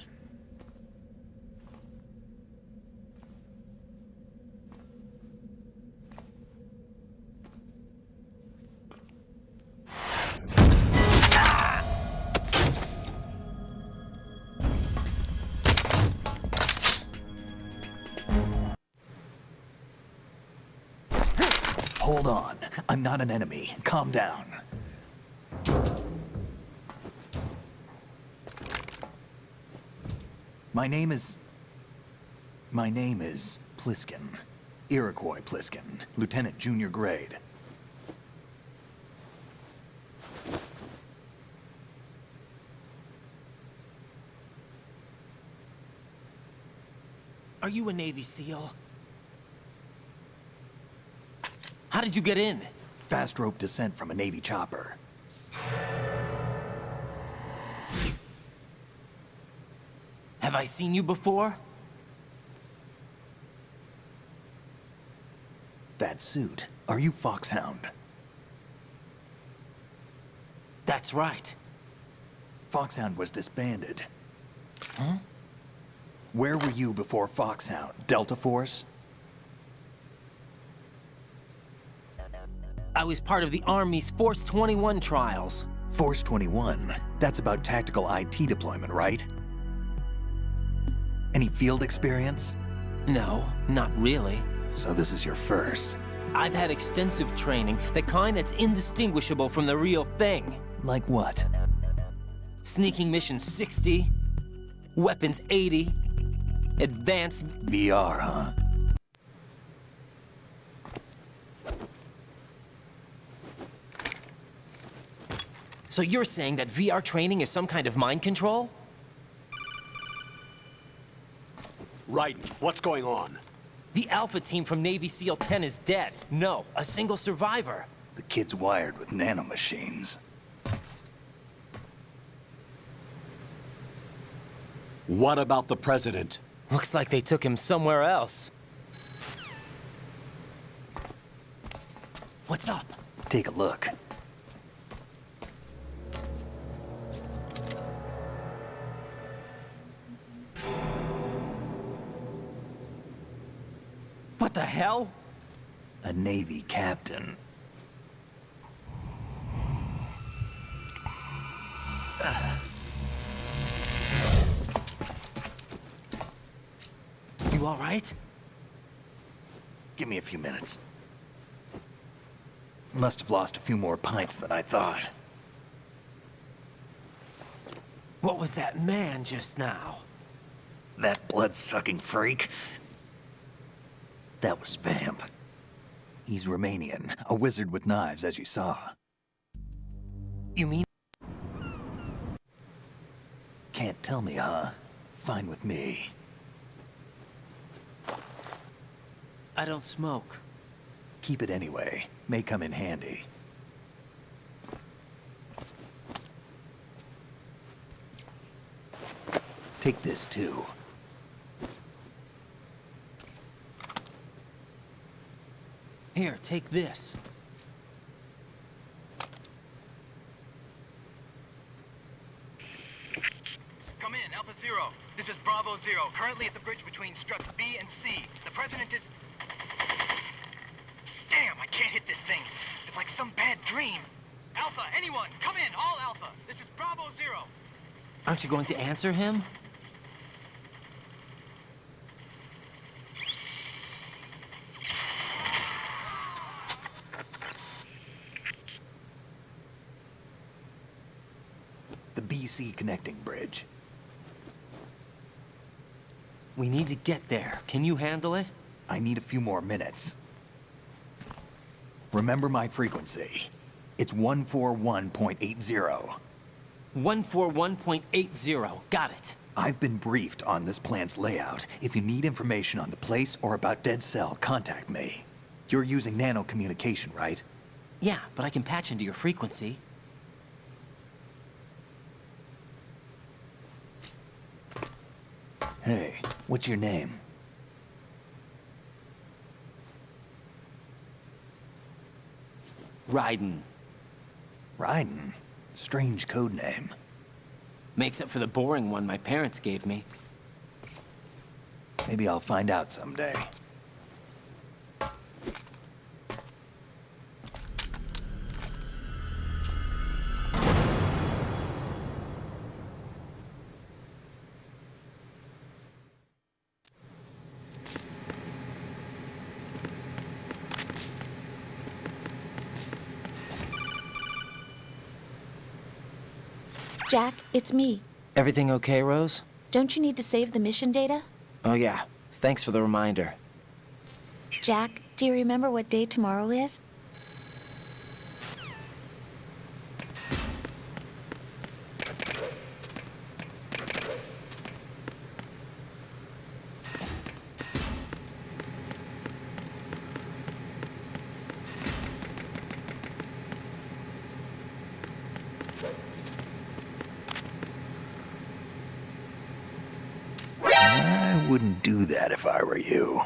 Hold on. I'm not an enemy. Calm down. My name is Pliskin. Iroquois Pliskin. Lieutenant Junior Grade. Are you a Navy SEAL? How did you get in? Fast rope descent from a Navy chopper. Have I seen you before? That suit. Are you Foxhound? That's right. Foxhound was disbanded. Huh? Where were you before Foxhound? Delta Force? I was part of the Army's Force 21 trials. Force 21? That's about tactical IT deployment, right? Any field experience? No, not really. So this is your first. I've had extensive training, the kind that's indistinguishable from the real thing. Like what? Sneaking mission 60, weapons 80, advanced... VR, huh? So you're saying that VR training is some kind of mind control? Raiden, what's going on? The Alpha team from Navy SEAL 10 is dead. No, a single survivor. The kid's wired with nanomachines. What about the president? Looks like they took him somewhere else. What's up? Take a look. What the hell? A Navy captain. You all right? Give me a few minutes. Must have lost a few more pints than I thought. What was that man just now? That blood-sucking freak? That was Vamp. He's Romanian, a wizard with knives, as you saw. You mean? Can't tell me, huh? Fine with me. I don't smoke. Keep it anyway. May come in handy. Take this, too. Here, take this. Come in, Alpha Zero. This is Bravo Zero, currently at the bridge between struts B and C. The President is... Damn, I can't hit this thing. It's like some bad dream. Alpha, anyone, come in, all Alpha. This is Bravo Zero. Aren't you going to answer him? The BC connecting bridge. We need to get there. Can you handle it? I need a few more minutes. Remember my frequency. It's 141.80. 141.80. Got it. I've been briefed on this plant's layout. If you need information on the place or about Dead Cell, contact me. You're using nano communication, right? Yeah, but I can patch into your frequency. Hey, what's your name? Raiden. Raiden? Strange code name. Makes up for the boring one my parents gave me. Maybe I'll find out someday. Jack, it's me. Everything okay, Rose? Don't you need to save the mission data? Oh yeah, thanks for the reminder. Jack, do you remember what day tomorrow is? I wouldn't do that if I were you.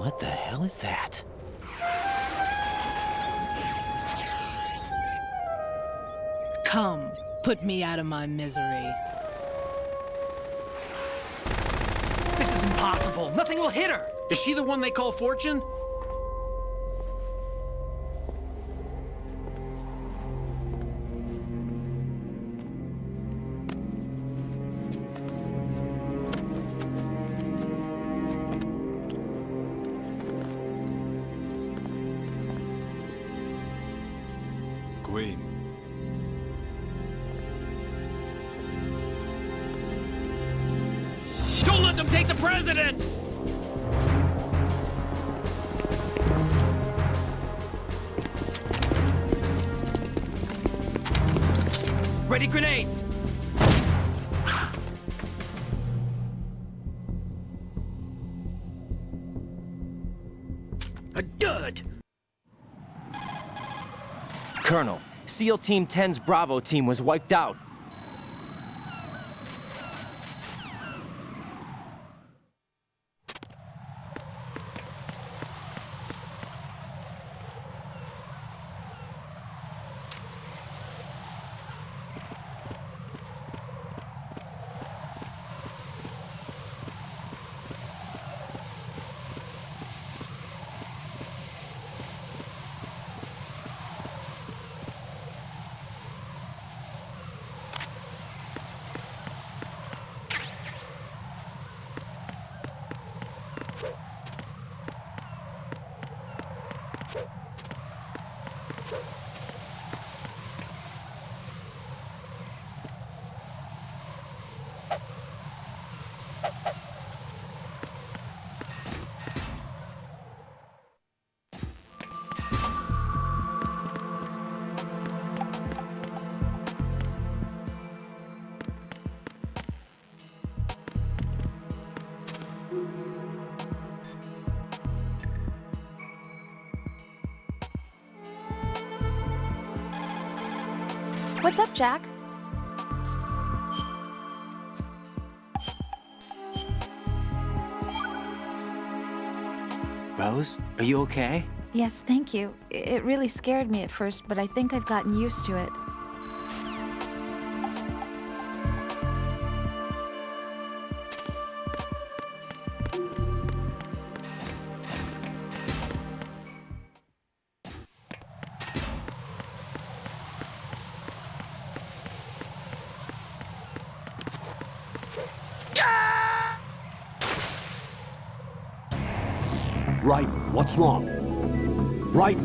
What the hell is that? Come, put me out of my misery. This is impossible. Nothing will hit her. Is she the one they call Fortune? Take the president! Ready grenades! A dud! Colonel, SEAL Team 10's Bravo team was wiped out. What's up, Jack? Rose, are you okay? Yes, thank you. It really scared me at first, but I think I've gotten used to it. Right, what's wrong? Right,